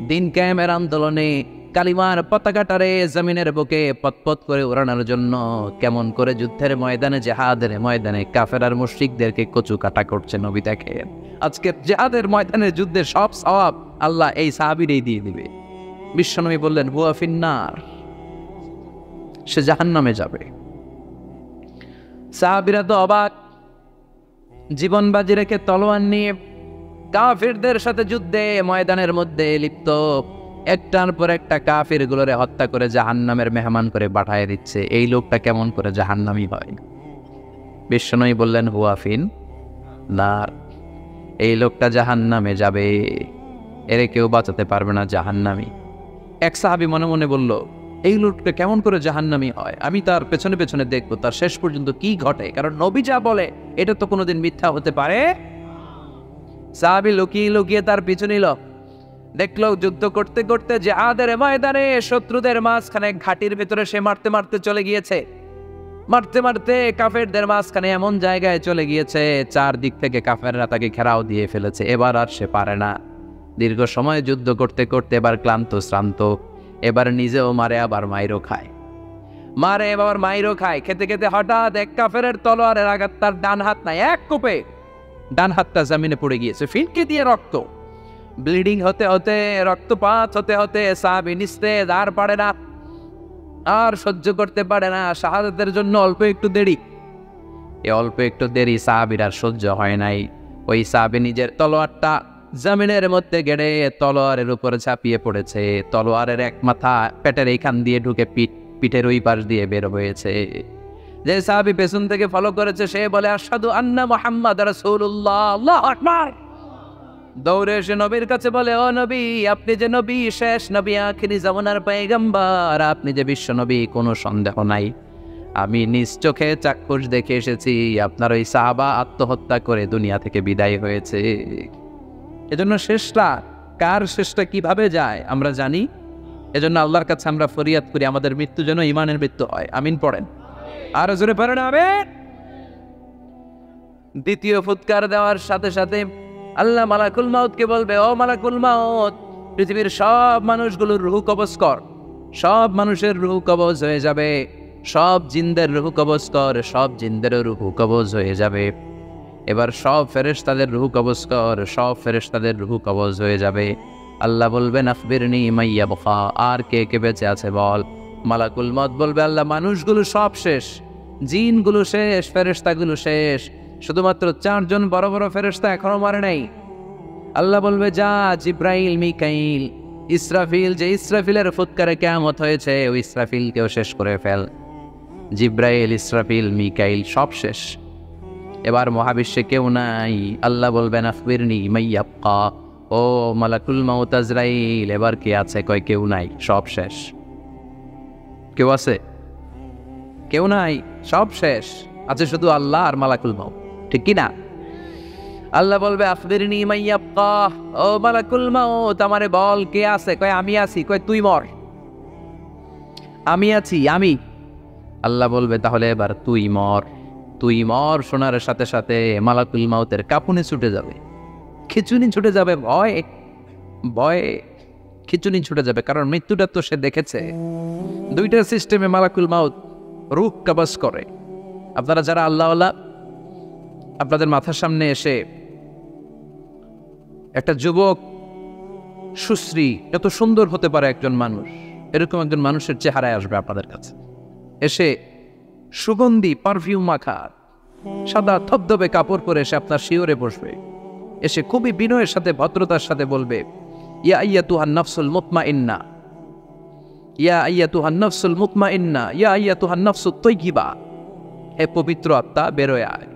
দিন কায়েমের আন্দোলনে কালিমার পতাকাটারে জমিনের বুকে পতপত করে উড়ানোর জন্য কেমন করে যুদ্ধের ময়দানে, জিহাদের ময়দানে কাফের আর মুশরিকদেরকে কচুকাটা করছে। নবী দেখেন আজকের জিহাদের ময়দানে যুদ্ধের সব সওয়াব আল্লাহ এই সাহাবীরই দিয়ে দিবে। বিশ্বনবী বললেন, হুয়া ফিন্নার, সে জাহান্নামে যাবে। সাহাবীরা তো অবাক, জীবন বাজি রেখে তলোয়ার নিয়ে কাফিরদের সাথে যুদ্ধে ময়দানের মধ্যে লিপ্ত, একটার পর একটা কাফির গুলোরে হত্যা করে জাহান্নামের মেহমান করে পাঠিয়ে দিচ্ছে। এই লোকটা কেমন করে জাহান্নামী হয়? বিশ্বনবী বললেন, হুয়া ফিন নার, এই লোকটা জাহান্নামে যাবে, এরে কেউ বাঁচাতে পারবে না, জাহান্নামী। এক সাহাবী মনে মনে বলল, এই লোকটা কেমন করে জাহান্নামী হয়, আমি তার পেছনে পেছনে দেখবো তার শেষ পর্যন্ত কি ঘটে, কারণ নবী যা বলে এটা তো কোনোদিন মিথ্যা হতে পারে। সাহাবী লুকিয়ে লুকিয়ে তার পিছু নিল, দেখলো যুদ্ধ করতে করতে জিহাদের ময়দানে শত্রুদের মাঝখানে ঘাটির ভেতরে সে মারতে মারতে চলে গিয়েছে, মারতে মারতে কাফেরদের মাঝখানে এমন জায়গায় চলে গিয়েছে চারদিক থেকে কাফেররা তাকে ঘেরাও দিয়ে ফেলেছে। এবার আর সে পারে না, দীর্ঘ সময় যুদ্ধ করতে করতে এবার ক্লান্ত শ্রান্ত, এবার নিজেও মারে আবার মাইরও খায়, মারে এবার মাইরও খায়। খেতে খেতে হঠাৎ এক কাফেরের তলোয়ারের আঘাত তার ডান হাত নাই, এক কোপে ডান হাতটা জমিনে পড়ে গিয়েছে, ফিনকে দিয়ে রক্ত, ব্লিডিং হতে হতে, রক্তপাত হতে হতে সাহাবী নিস্তেজ, আর পারে না, আর সহ্য করতে পারে না। শাহাদাতের জন্য অল্প একটু দেরি, এই অল্প একটু দেরি সাহাবীর আর সহ্য হয় নাই। ওই সাহাবী নিজের তলোয়ারটা জমিনের মধ্যে গেড়ে তলোয়ারের উপরে ঝাঁপিয়ে পড়েছে, তলোয়ারের এক মাথা পেটের এইখান দিয়ে ঢুকে পিঠ পিঠের ওই পাশ দিয়ে বের হয়েছে। যে সাহাবী পেছন থেকে ফলো করেছে সে বলে আশহাদু আন্না মুহাম্মাদ রাসূলুল্লাহ, আল্লাহু আকবার। দৌড়ে এসে নবীর কাছে বলে, ও নবী, আপনি যে নবী, শেষ নবী, আখিরি জামানার পয়গম্বর, আপনি যে বিশ্ব নবী, কোনো সন্দেহ নাই। আমি নিজ চোখে চাক্ষুষ দেখে এসেছি আপনার ওই সাহাবা আত্মহত্যা করে দুনিয়া থেকে বিদায় হয়েছে। এজন্য শেষটা কার, শেষটা কিভাবে যায় আমরা জানি। এজন্য আল্লাহর কাছে আমরা ফরিয়াদ করি আমাদের মৃত্যু যেন ঈমানের মৃত্যু হয়। আমিন পড়েন, আর জোরে পড়েন আমিন। দ্বিতীয় ফুৎকার দেওয়ার সাথে সাথে আল্লাহ মালাকুল মাউতকে বলবে, ও মালাকুল মাউত, পৃথিবীর সব মানুষগুলোর রূহ কবজ কর। সব মানুষের রূহ কবজ হয়ে যাবে, সব জিনদের রূহ কবজ কর, সব জিনদেরও রূহ কবজ হয়ে যাবে। এবার সব ফেরেশতাদের রূহ কবজ কর, সব ফেরেশতাদের রূহ কবজ হয়ে যাবে। আল্লাহ বলবেন আখবিরনি মাইয়া বকা, আর কে কে বেঁচে আছে বল। মালাকুল মউত বলবে, আল্লাহ মানুষগুলো সব শেষ, জিনগুলো শেষ, ফেরেশতাগুলো শেষ, শুধুমাত্র 4 জন বড় বড় ফেরেশতা এখনো মারে নাই। আল্লাহ বলবে, যা জিব্রাইল, মিকাইল, ইসরাফিল, যে ইসরাফিলের ফুৎকারে কিয়ামত হয়েছে ওই ইসরাফিলকেও শেষ করে ফেল। জিব্রাইল, ইসরাফিল, মিকাইল সব শেষ। এবার মহাবিশ্বে কেউ নাই। আল্লাহ বলবেন আখবিরনি মাইয়াবকা, ও মালাকুল মাউত আজরাইল, এবার কে আছে? কয় কেউ নাই, সব শেষ। কেউ আছে? কেউ নাই, সব শেষ। আছে শুধু আল্লাহ আর মালাকুল মাউত, ঠিক কি না? আল্লাহ বলবে আখবিরনি মাইয়াবকা, ও মালাকুল মাউত আমারে বল কে আছে? কয় আমি আছি। কয় তুই মর। আমি আছি, আমি। আল্লাহ বলবে তাহলে এবার তুই মর। তুই মর শোনার সাথে সাথে মালাকুল মাউতের কাঁপুনি ছুটে যাবে, খিচুনি ছুটে যাবে, ভয় ভয়ে খিচুনি ছুটে যাবে। কারণ মৃত্যুটা তো সে দেখেছে। 2টা সিস্টেমে মালাকুল মাউত রূহ কবজ করে। আপনারা যারা আল্লাহওয়ালা, আপনাদের মাথার সামনে এসে একটা যুবক, সুশ্রী, এত সুন্দর হতে পারে একজন মানুষ, এরকম একজন মানুষের চেহারায় আসবে আপনাদের কাছে, এসে সুগন্ধি পারফিউম মাখা সাদা ধবধবে কাপড় পরে এসে আপনার শিওরে বসবে। এসে খুবই বিনয়ের সাথে, ভদ্রতার সাথে বলবে, ইয়া আইয়াতুহান নাফসুল মুতমাইন্না, ইয়া আইয়াতুহান নাফসুল মুতমাইন্না, ইয়া আইয়াতুহান নাফসুত তাইয়্যিবা, হে পবিত্র আত্মা বেরোয় আয়।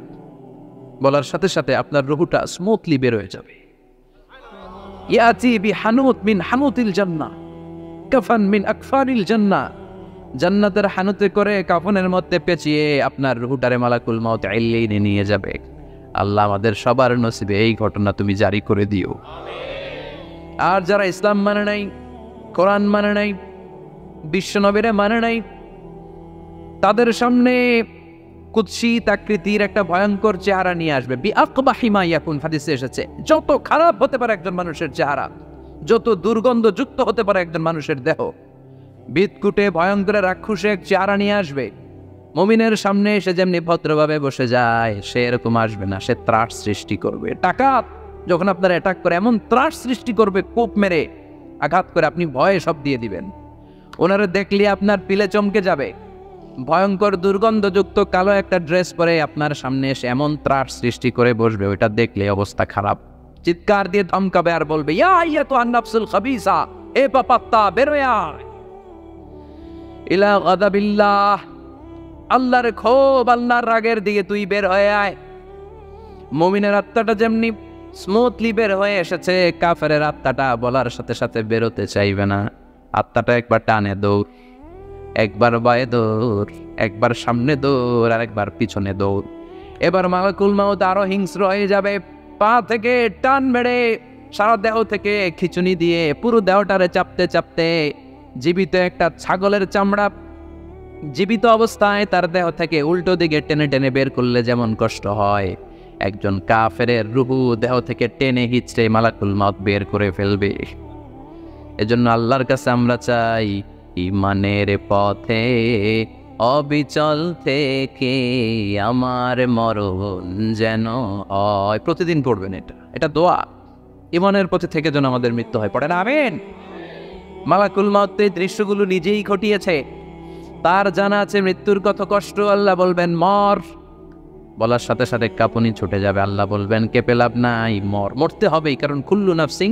বলার সাথে সাথে আপনার রুহটা স্মুথলি বেরোয় যাবে। ইয়াতি বিহানুত মিন হানুতিল জান্নাহ, কাফান মিন আকফানিল জান্নাহ, জান্নাতের হানুতে করে কাফনের মধ্যে পেঁচিয়ে আপনার রুহটারে মালাকুল মাউত ইল্লিনে নিয়ে যাবে। আল্লাহ আমাদের সবার নসিবে এই ঘটনা তুমি জারি করে দিও। আর যারা ইসলাম মানে নাই, কোরআন মানে নাই, বিশ্বনবীরে মানে নাই, তাদের সামনে কুৎসিত আকৃতির একটা ভয়ঙ্কর চেহারা নিয়ে আসবে। বিআকবাহি মা ইয়াকুন, হাদিসে এসেছে, যত খারাপ হতে পারে একজন মানুষের চেহারা, যত দুর্গন্ধযুক্ত হতে পারে একজন মানুষের দেহ, বিদকুটে ভয়ঙ্কর রাক্ষসে এক চেহারা নিয়ে আসবে। মুমিনের সামনে এসে যেমনি ভদ্রভাবে বসে যায়, সে এরকম আসবে না। সে ত্রাস সৃষ্টি করবে। ডাকাত যখন আপনার অ্যাটাক করে এমন ত্রাস সৃষ্টি করবে, কোপ মেরে আঘাত করে আপনি ভয়ে সব দিয়ে দিবেন। ওনারা দেখলে আপনার পিলে চমকে যাবে। ভয়ঙ্কর দুর্গন্ধযুক্ত কালো একটা ড্রেস পরে আপনার সামনে এসে এমন ত্রাস সৃষ্টি করে বসবে, ওইটা দেখলে অবস্থা খারাপ। চিৎকার দিয়ে ধমকাবে আর বলবে, ইয়া আইয়াতুহান নাফসুল খাবিসা, এ পাপাত্তা বেরোয় আয় ইলা গাদাবিল্লাহ, আল্লাহর ক্ষোভ, আল্লাহর রাগের দিকে তুই বের হয়ে আয়। মুমিনের আত্মাটা যেমনি স্মুথলি বের হয়ে এসেছে, কাফেরের আত্মাটা বলার সাথে সাথে বেরোতে চাইবে না। আত্মাটা একবার টানে দৌড়, একবার বায়ে দৌড়, একবার সামনে দৌড়, আর একবার পিছনে দৌড়। এবার মালাকুল মাউত আরো হিংস্র হয়ে যাবে। পা থেকে টান মেরে সারা দেহ থেকে খিচুনি দিয়ে পুরো দেহটারে চাপতে চাপতে জীবিত একটা ছাগলের চামড়া জীবিত অবস্থায় তার দেহ থেকে উল্টো দিকে টেনে টেনে বের করলে যেমন কষ্ট হয়, একজন কাফেরের রুহু দেহ থেকে টেনে হিচড়ে মালাকুল মাউত বের করে ফেলবে। এজন্য আল্লাহর কাছে আমরা চাই, ঈমানের পথে অবিচল থেকে আমার মরণ যেন হয়। প্রতিদিন পড়বেন এটা দোয়া। ঈমানের পথে থেকে যেন আমাদের মৃত্যু হয়। পড়েন আমিন। মালাকুল মাউত এই দৃশ্যগুলো নিজেই ঘটিয়েছে, তার জানা আছে মৃত্যুর কত কষ্ট। আল্লাহ বলবেন মর, বলার সাথে সাথে কাঁপুনি ছুটে যাবে। আল্লাহ বলবেন কেঁপে লাভ নাই, মর, মরতে হবেই, কারণ কুল্লু নাফসিং,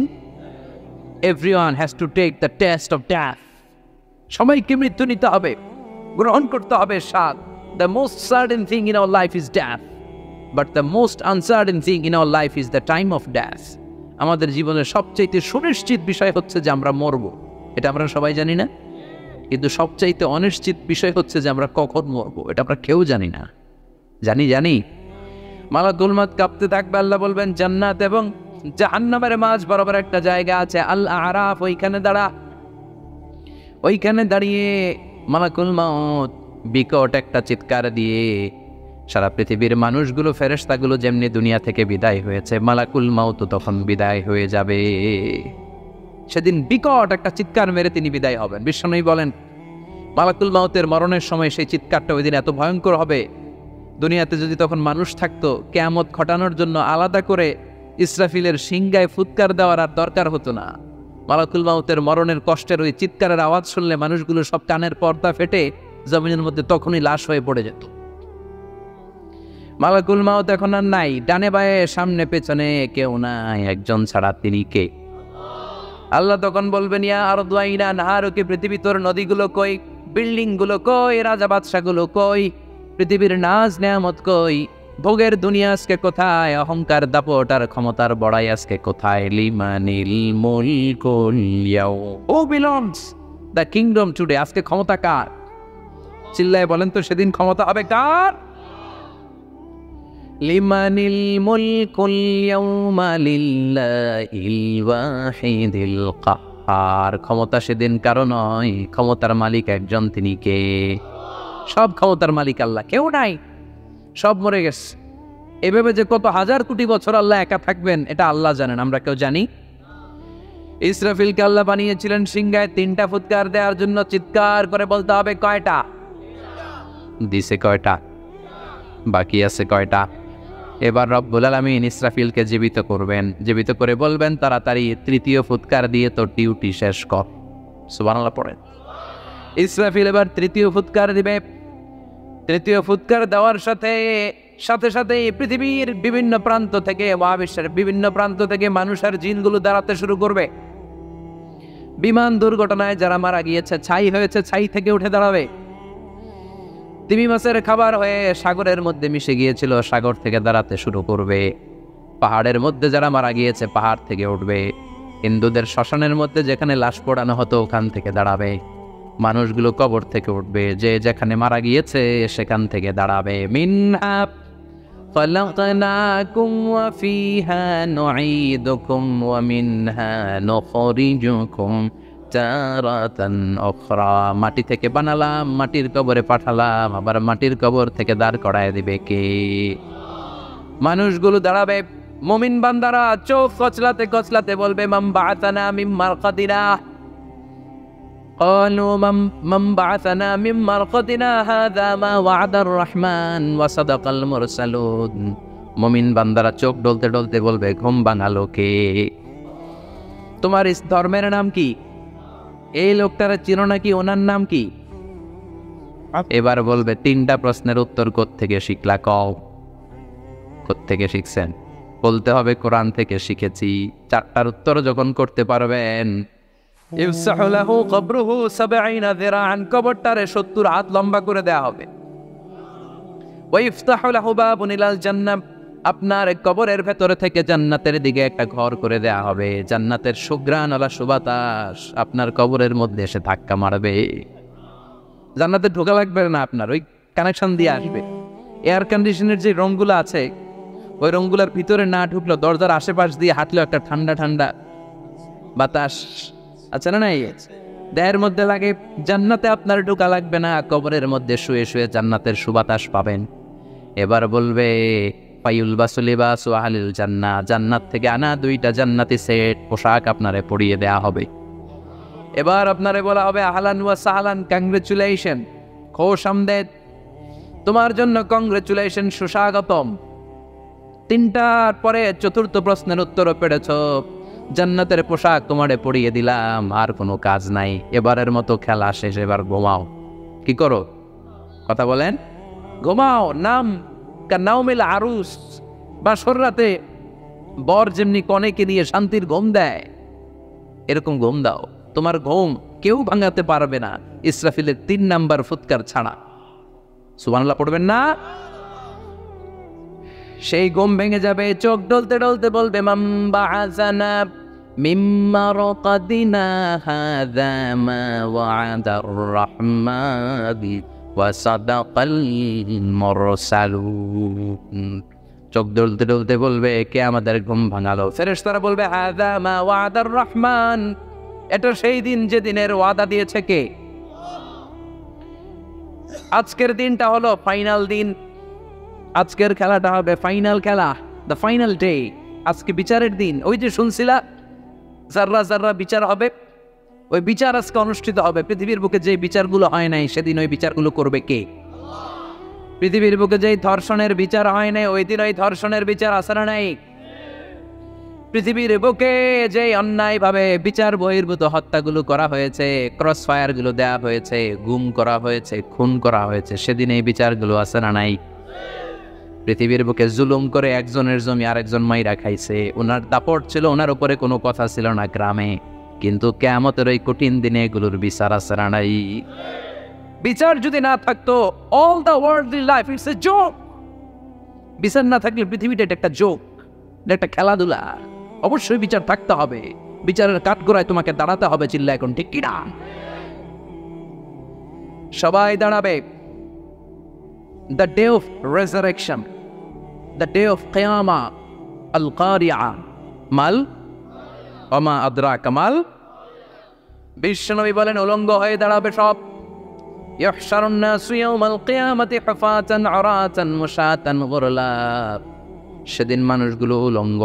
everyone has to take the taste of death. সবাইকে মৃত্যু নিতে হবে। গ্রহণ করতে হবে স্বাদ। The most certain thing in our life is death, but the most uncertain thing in our life is the time of death. আমাদের জীবনের সবচাইতে সুনিশ্চিত বিষয় হচ্ছে যে আমরা মরব, এটা আমরা সবাই জানি না, কিন্তু সবচাইতে অনিশ্চিত বিষয় হচ্ছে যে আমরা কখন মরব, এটা আমরা কেউ জানি না। জানি মালাকুল মউত কাঁপতে থাকবে, আল্লাহ বলবেন জান্নাত এবং জাহান্নামের মাঝ বরাবর একটা জায়গা আছে, আল আরাফ, ওইখানে দাঁড়িয়ে মালাকুল মউত বিকট একটা চিৎকার দিয়ে সারা পৃথিবীর মানুষগুলো, ফেরেশতাগুলো যেমনি দুনিয়া থেকে বিদায় হয়েছে, মালাকুল মউত তখন বিদায় হয়ে যাবে। সেদিন বিকট একটা চিৎকার মেরে তিনি বিদায় হবেন। বিশ্বনবী বলেন মালাকুল মউতের মরণের সময় সেই চিৎকারটা ওই দিন এত ভয়ঙ্কর হবে, দুনিয়াতে যদি তখন মানুষ থাকতো কিয়ামত ঘটানোর জন্য আলাদা করে ইসরাফিলের সিংগায় ফুৎকার দেওয়ার আর দরকার হতো না। মালাকুল মউতের মরণের কষ্টের ওই চিৎকারের আওয়াজ শুনলে মানুষগুলো সব কানের পর্দা ফেটে জমিনের মধ্যে তখনই লাশ হয়ে পড়ে যেত। মালাকুল মউত এখন আর নাই, ডানে বায়ে সামনে পেছনে কেউ নাই, একজন ছাড়া তিনি কে? আল্লাহ তখন বলবেন ইয়া আরদু আইনা নাহারুকি, পৃথিবী তোর নদীগুলো কই, বিল্ডিং গুলো কই, রাজা বাদশা গুলো কই, পৃথিবীর নাজ নেয়ামত কই, ভোগের দুনিয়া আজকে কোথায়, অহংকার দাপট আর ক্ষমতার বড়াই আজকে কোথায়? লিমানিল মুলকুল ইয়াউম, who belongs the kingdom today, আজকে ক্ষমতা কার? চিল্লায় বলেন তো সেদিন ক্ষমতা হবে কার? লিমানিল মুলকুল ইয়াউমা লিল্লাহিল ওয়াহিদিল কাহ্হার, ক্ষমতা সেদিন কারো নয়, ক্ষমতার মালিক একজন, তিনি কে? সব ক্ষমতার মালিক আল্লাহ, কেউ নাই, সব মরে গেছে। এভাবে যে কত হাজার কোটি বছর আল্লাহ একা থাকবেন এটা আল্লাহ জানেন, আমরা কেউ জানি? ইসরাফিলকে আল্লাহ বানিয়েছিলেন সিংহায় 3টা ফুৎকার দেওয়ার জন্য, চিৎকার করে বলতে হবে কয়টা? দিছে কয়টা? বাকি আছে কয়টা? এবার রব্বুল আলামিন ইসরাফিলকে জীবিত করবেন, জীবিত করে বলবেন তাড়াতাড়ি 3য় ফুৎকার দিয়ে তোর ডিউটি শেষ কর। সুবহানাল্লাহ পড়েন। ইসরাফিল এবার 3য় ফুৎকার দিবে। 3য় ফুৎকার দেওয়ার সাথে সাথে পৃথিবীর বিভিন্ন প্রান্ত থেকে, মহাবিশ্বের বিভিন্ন প্রান্ত থেকে মানুষ আর জিনগুলো দাঁড়াতে শুরু করবে। বিমান দুর্ঘটনায় যারা মারা গিয়েছে, ছাই হয়েছে, ছাই থেকে উঠে দাঁড়াবে। তিমি মাছের খাবার হয়ে সাগরের মধ্যে মিশে গিয়েছিল, সাগর থেকে দাঁড়াতে শুরু করবে। পাহাড়ের মধ্যে যারা মারা গিয়েছে, পাহাড় থেকে উঠবে। হিন্দুদের শ্মশানের মধ্যে যেখানে লাশ পোড়ানো হতো ওখান থেকে দাঁড়াবে। মানুষগুলো কবর থেকে উঠবে, যে যেখানে মারা গিয়েছে সেখান থেকে দাঁড়াবে। মিনহা খালাকনাকুম ওয়া ফিহা নুঈদুকুম ওয়া মিনহা নুখরিজুকুম তারাতান উখরা, মাটি থেকে বানালাম, মাটির কবরে পাঠালাম, আবার মাটির কবর থেকে দাঁড় করায় দিবে কে? মানুষগুলো দাঁড়াবে। মুমিন বান্দারা চোখ কচলাতে কচলাতে বলবে মান বাআসানা মিন মারকাদিনা, قالوا من بعثنا من مرقدنا هذا ما وعد الرحمن وصدق المرسلون। মুমিন বান্দারা চোখ ডলতে ডলতে বলবে ঘুম ভাঙালো কে? তোমার ইস ধর্মের নাম কি? এই লোকটার চিনো নাকি? ওনার নাম কি? এবার বলবে 3টা প্রশ্নের উত্তর কোত্থেকে শিখলা কও? কোত্থেকে শিখছেন? বলতে হবে কোরআন থেকে শিখেছি। 4টার উত্তর যখন করতে পারবেন, ইফসাহু লাহু কবরুহু 70 যিরাআন, কবরটারে 70 হাত লম্বা করে দেয়া হবে। ওয়া ইফতাহু লাহু বাবুন ইলাল জান্নাহ, আপনার কবরের ভেতরে থেকে জান্নাতের দিকে একটা ঘর করে দেয়া হবে। জান্নাতের সুঘ্রাণওয়ালা সুবাতাস আপনার কবরের মধ্যে এসে ধাক্কা মারবে। জান্নাতে ঢোকা লাগবে না, আপনার ওই কানেকশন দিয়ে আসবে। এয়ার কন্ডিশনের যে রুমগুলো আছে ওই রুমগুলোর ভিতরে না ঢুকলো, দরজার আশেপাশ দিয়ে হাঁটলো একটা ঠান্ডা ঠান্ডা বাতাস আছে না? নাই দেহের মধ্যে লাগে। জান্নাতে আপনার ঢোকা লাগবে না, কবরের মধ্যে শুয়ে শুয়ে জান্নাতের সুবাতাস পাবেন। এবার বলবে ফায়ুলবাসু লিবাসু আহলিল জান্নাহ, জান্নাত থেকে আনা 2টা জান্নাতি সেট পোশাক আপনারে পরিয়ে দেয়া হবে। এবার আপনারে বলা হবে আহলান ওয়া সাহলান, কংগ্রেচুলেশন, খোশ আমদেদ, তোমার জন্য কংগ্রেচুলেশন, সুস্বাগতম। 3টার পরে 4র্থ প্রশ্নের উত্তরও পেরেছো, জান্নাতের পোশাক তোমারে পরিয়ে দিলাম, আর কোনো কাজ নাই, এবারের মতো খেলা শেষ, এবার ঘুমাও। কি করো? কথা বলেন। ঘুমাও। নাম কানাউমিল আরুস, বাসর রাতে বর যেমনি কনেকে নিয়ে শান্তির ঘুম দেয়, এরকম ঘুম দাও। তোমার ঘুম কেউ ভাঙাতে পারবে না ইসরাফিলের 3 নাম্বার ফুৎকার ছাড়া। সুবহানাল্লাহ পড়বেন না? সেই ঘুম ভেঙে যাবে, চোখ ডলতে ডলতে বলবে মান বাআসানা মিন মারকাদিনা হাযা মা ওয়া'দার রাহমানি ওয়া সাদাকাল মুরসালুন। চোখ ডলতে ডলতে বলবে কে আমাদের ঘুম ভাঙালো? ফেরেশতারা বলবে হাযা মা ওয়া'দার রাহমান, এটা সেই দিন যে দিনের ওয়াদা দিয়েছে কে? আজকের দিনটা হলো ফাইনাল দিন, আজকের খেলাটা হবে ফাইনাল খেলা, দ্য ফাইনাল ডে। আজকে বিচারের দিন। ওই যে শুনছিলা জাররা জাররা বিচার হবে, ওই বিচার আজকে অনুষ্ঠিত হবে। পৃথিবীর বুকে যে বিচারগুলো হয় নাই সেদিন ওই বিচারগুলো করবে কে? পৃথিবীর বুকে যেই ধর্ষণের বিচার হয় নাই ওই দিন ওই ধর্ষণের বিচার আছে না নাই? পৃথিবীর বুকে যে অন্যায়ভাবে বিচার বহির্ভূত হত্যাগুলো করা হয়েছে, ক্রস ফায়ার গুলো দেওয়া হয়েছে, গুম করা হয়েছে, খুন করা হয়েছে, সেদিন এই বিচারগুলো আছে না নাই? পৃথিবীর বুকে জুলুম করে একজনের জমি আরেকজন মাইরা খাইছে, ওনার দাপট ছিল, ওনার উপরে কোনো কথা ছিল না গ্রামে, কিন্তু কিয়ামতের ওই কঠিন দিনে এগুলোর বিচার আছে না নাই? বিচার যদি না থাকতো all the worldly life it's a joke. বিচার না থাকলে পৃথিবীটা এটা একটা জোক, এটা একটা খেলাধুলা। অবশ্যই বিচার থাকতে হবে, বিচারের কাঠগড়ায় তোমাকে দাঁড়াতে হবে। চিল্লা এখন ঠিক কিনা? সবাই দাঁড়াবে। The day of resurrection, the day of qiyamah, al-qari'ah, mal wama adraka mal। বিশ্বনবী বলেন উলঙ্গ হয়ে দাঁড়াবে সব। ইহশারুন নাসু ইয়াওমাল কিয়ামাতি হুফাতান উরাতান মুশাতান গুরলা। সেদিন মানুষগুলো উলঙ্গ,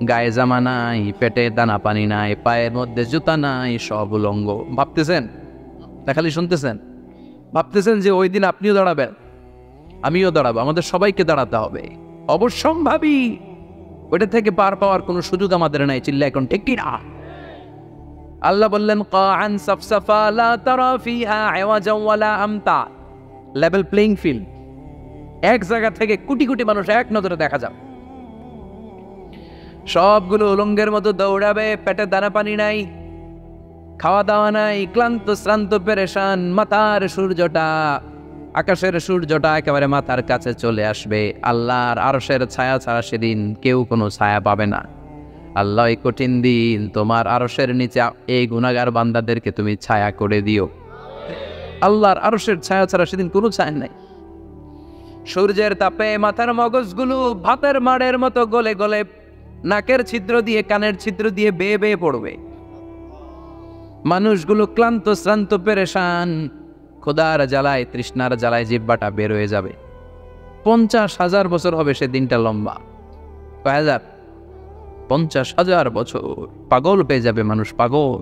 গায়ে জামা নাই, পেটে দানা পানি নাই, পায়ের মধ্যে জুতা নাই, সব উলঙ্গ। ভাবতেছেন না খালি শুনতেছেন? ভাবতেছেন যে ওই দিন আপনিও দাঁড়াবেন, আমিও দাঁড়াবো, আমাদের সবাইকে দাঁড়াতে হবে। অবশ্যম্ভাবী, ওইটা থেকে পার পাওয়ার কোনো সুযোগ আমাদের নাই। চিল্লা এখন ঠিক কিনা? আল্লাহ বললেন কাআন সাফসাফা লা তারা ফিহা আওয়াজান ওয়ালা আমতা। লেভেল প্লেইং ফিল্ড, এক জায়গা থেকে কোটি কোটি মানুষ এক নজরে দেখা যাবে। সবগুলো উলঙ্গের মতো দৌড়াবে, পেটে দানা পানি নাই, খাওয়া দাওয়া নাই, ক্লান্ত শ্রান্ত পেরেশান। মাথার সূর্যটা, আকাশের সূর্যটা একেবারে মাথার কাছে চলে আসবে। আল্লাহর আরশের ছায়া ছাড়া সেদিন কেউ কোনো ছায়া পাবে না। আল্লাহ এই কঠিন দিন তোমার আরশের নিচে এই গুনাহগার বান্দাদেরকে তুমি ছায়া করে দিও। আল্লাহর আরশের ছায়া ছাড়া সেদিন কোনো ছায়া নাই। সূর্যের তাপে মাথার মগজগুলো ভাতের মাড়ের মতো গলে গলে নাকের ছিদ্র দিয়ে কানের ছিদ্র দিয়ে বেয়ে বেয়ে পড়বে। মানুষগুলো ক্লান্ত শ্রান্ত পেরেশান, খোদার জ্বালায় তৃষ্ণার জ্বালায় জিহ্বাটা বের হয়ে যাবে। 50,000 বছর হবে সে দিনটা লম্বা। কয় হাজার? 50,000 বছর। পাগল পেয়ে যাবে মানুষ, পাগল।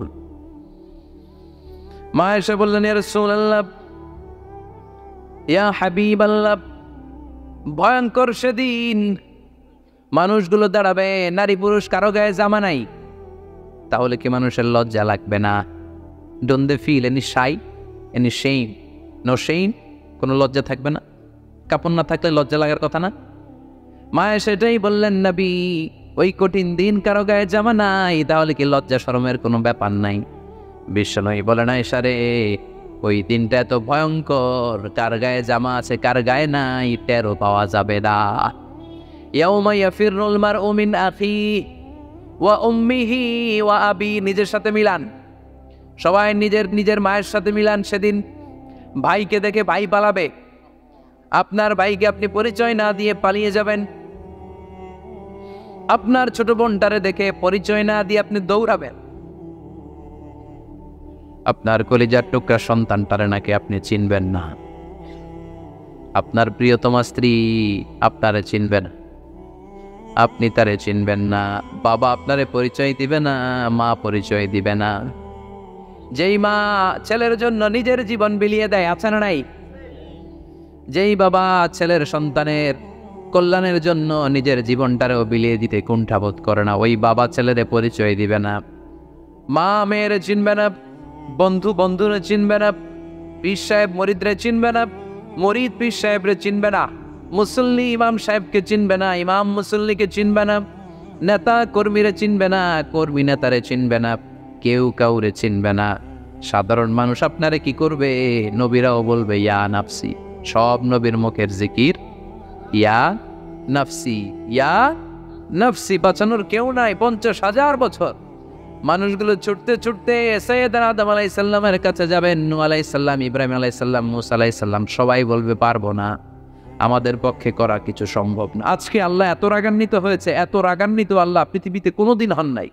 মা এসে বললেন ইয়া রাসূলুল্লাহ, ইয়া হাবিবাল্লাহ, ভয়ঙ্কর সেদিন মানুষগুলো দাঁড়াবে, নারী পুরুষ কারো গায়ে জামা নাই। তাহলে কি মানুষের লজ্জা লাগবে না? Don't they feel any shy, any shame? No shame, কোনো লজ্জা থাকবে না? কাপড় না থাকলে লজ্জা লাগার কথা না? মায়া সেটাই বললেন নবী, ওই কঠিন দিন কারো গায়ে জামা নাই, তাহলে কি লজ্জা শরমের কোনো ব্যাপার নাই? বিশ্বনবী বলেন আয়েশা রে, ওই দিনটা এত ভয়ঙ্কর, কার গায়ে জামা আছে কার গায়ে নাই টেরও পাওয়া যাবে না। ইয়াউমা ইয়াফিরুল মারউ মিন আখিহি ওয়া উম্মিহি ওয়া আবি। নিজের সাথে মিলান, সবাই নিজের নিজের মায়ের সাথে মিলান। সেদিন ভাইকে দেখে ভাই পালাবে, আপনার ভাইকে আপনি পরিচয় না দিয়ে পালিয়ে যাবেন। আপনার ছোট বোনটারে দেখে পরিচয় না দিয়ে আপনি দৌড়াবেন। আপনার কলিজার টুকরা সন্তানটারে নাকি আপনি চিনবেন না। আপনার প্রিয়তমা স্ত্রী আপনারে চিনবে না, আপনি তারে চিনবেন না। বাবা আপনারে পরিচয় দিবে না, মা পরিচয় দিবে না। যেই মা ছেলের জন্য নিজের জীবন বিলিয়ে দেয়, আছে না নাই? যেই বাবা ছেলের সন্তানের কল্যাণের জন্য নিজের জীবনটারেও বিলিয়ে দিতে কুণ্ঠাবোধ করে না, ওই বাবা ছেলেরে পরিচয় দিবে না। মা মেয়েরে চিনবে না, বন্ধু বন্ধুরে চিনবে না, পীর সাহেব মরিদরে চিনবে না, মরিদ পীর সাহেবরে চিনবে না, মুসল্লি ইমাম সাহেবকে চিনবে না, ইমাম মুসল্লিকে চিনবে না, নেতা কর্মীরে চিনবে না, কর্মী নেতারে চিনবে না, কেউ কাউরে চিনবে না। সাধারণ মানুষ আপনারে কি করবে? নবীরাও বলবে ইয়া নাফসি। সব নবীর মুখের জিকির ইয়া নাফসি, ইয়া নাফসি। বাঁচানোর কেউ নাই। 50,000 বছর মানুষগুলো ছুটতে ছুটতে সৈয়দনা আদম আলাইহিস সালামের কাছে যাবেন। নূহ আলাইহিস সালাম, ইব্রাহিম আলাইহিস সালাম, মূসা আলাইহিস সালাম, সবাই বলবে পারবো না, আমাদের পক্ষে করা কিছু সম্ভব না। আজকে আল্লাহ এত রাগান্বিত হয়েছে, এত রাগান্বিত আল্লাহ পৃথিবীতে কোনোদিন হন নাই।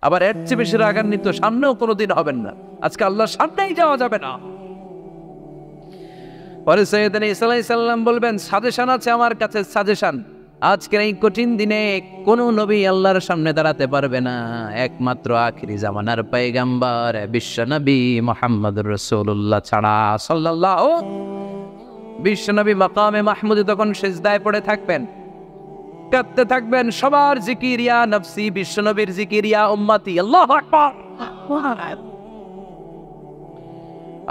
আবার এর চেয়ে বেশি রাগান্বিত সামনেও কোনোদিন হবেন না। আজকে আল্লাহর সামনেই যাওয়া যাবে না। পরে সৈয়দনা ঈসা আলাইহিস সালাম বলবেন সাজেশন আছে আমার কাছে, সাজেশন। আজকের এই কঠিন দিনে কোনো নবী আল্লাহর সামনে দাঁড়াতে পারবে না, একমাত্র আখিরি জামানার পয়গম্বর বিশ্ব নবী মুহাম্মদুর রাসূলুল্লাহ ছাড়া সাল্লাল্লাহু। বিশ্ব নবী মাকামে মাহমুদে তখন সিজদায় পড়ে থাকবেন, কাঁদতে থাকবেন। সবার জিকির ইয়া নফসি, বিশ্ব নবীর জিকির ইয়া উম্মতি। আল্লাহু আকবার।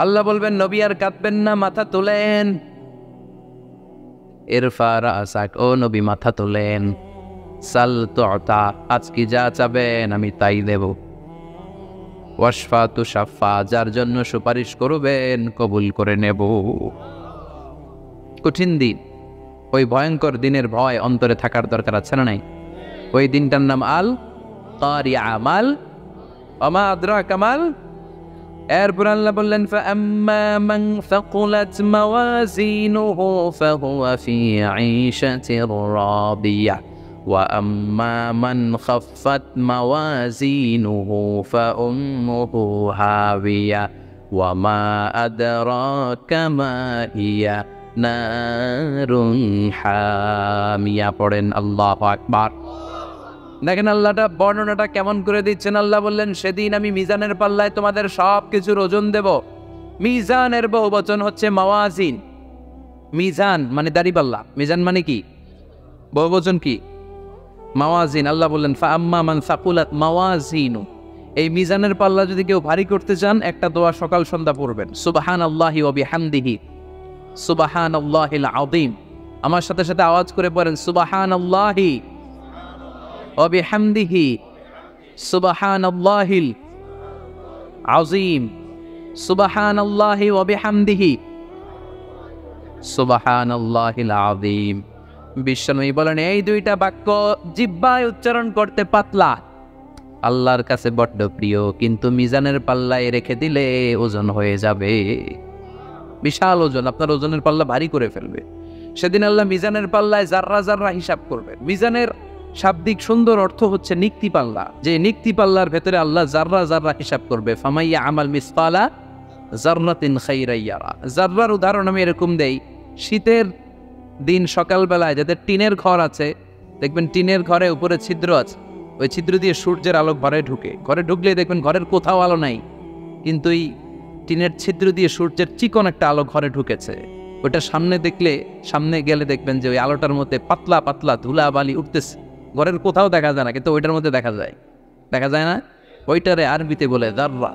আল্লাহ বলবেন নবী আর কাঁদবেন না, মাথা তোলেন। ইরফা রাসাক, ও নবী মাথা তোলেন। সাল তুতা, আজকে যা চাবেন আমি তাই দেব। ওয়াশফা তুশাফা, যার জন্য সুপারিশ করবেন কবুল করে নেব। কঠিন দিন, ওই ভয়ঙ্কর দিনের ভয় অন্তরে থাকার দরকার আছে না নাই? ওই দিনটার নাম আল কারিয়া, মাল ওমা আদরাকা মাল। এরপর আল্লাহ বললেন ফাআম্মা মান সাকুলাত মাওয়াজিনুহু ফাহুয়া ফি ঈশাতির রাদিয়া ওয়া আম্মা মান খাফফাত মাওয়াজিনুহু ফাউম্মুহু হাবিয়া ওয়া মা আদরাকা মা হিয়া নারুন হামিয়া। পড়েন আল্লাহু আকবার। দেখেন আল্লাহটা বর্ণনাটা কেমন করে দিচ্ছেন। আল্লাহ বললেন সেদিন আমি মিজানের পাল্লায় তোমাদের সব কিছুর ওজন দেব। মিজানের বহুবচন হচ্ছে মাওয়াজিন। মিজান মানে দাড়িপাল্লা, মিজান মানে কি? বহুবচন কি? মাওয়াজিন। আল্লাহ বললেন ফাআম্মা মান সাকুলাত মাওয়াজিনু, এই মিজানের পাল্লা যদি কেউ ভারী করতে চান একটা দোয়া সকাল সন্ধ্যা পড়বেন, সুবহানাল্লাহি ওয়া বিহামদিহি সুবহানাল্লাহিল আযীম। আমার সাথে সাথে আওয়াজ করে পড়েন সুবহানাল্লাহি ওয়া বিহামদিহি সুবহানাল্লাহিল আযীম, সুবহানাল্লাহি ওয়া বিহামদিহি সুবহানাল্লাহিল আযীম। বিশ্বনবী বলেন এই দুইটা বাক্য জিহ্বায় উচ্চারণ করতে পাতলা, আল্লাহর কাছে বড্ড প্রিয়, কিন্তু মিজানের পাল্লায় রেখে দিলে ওজন হয়ে যাবে, বিশাল ওজন, আপনার ওজনের পাল্লা ভারী করে ফেলবে। সেদিন আল্লাহ মিজানের পাল্লায় জাররা জাররা হিসাব করবে। মিজানের শাব্দিক সুন্দর অর্থ হচ্ছে নিক্তি পাল্লা, যে নিক্তি পাল্লার ভেতরে আল্লাহ জাররা জাররা হিসাব করবে। ফামাইয়া আমাল মিসকালা জাররাতিন খাইরান ইয়ারা। জাররার উদাহরণ আমি এরকম দেই, শীতের দিন সকালবেলায় যাদের টিনের ঘর আছে, দেখবেন টিনের ঘরে উপরে ছিদ্র আছে, ওই ছিদ্র দিয়ে সূর্যের আলো ঘরে ঢুকে। ঘরে ঢুকলে দেখবেন ঘরের কোথাও আলো নাই, কিন্তু এই টিনের ছিদ্র দিয়ে সূর্যের চিকন একটা আলো ঘরে ঢুকেছে। ওটা সামনে গেলে দেখবেন যে ওই আলোটার মধ্যে পাতলা পাতলা ধুলা বালি উঠতেছে, ঘরের কোথাও দেখা যায় না, কিন্তু ওইটার মধ্যে দেখা যায় না? ওইটারে আরবিতে বলে জাররা।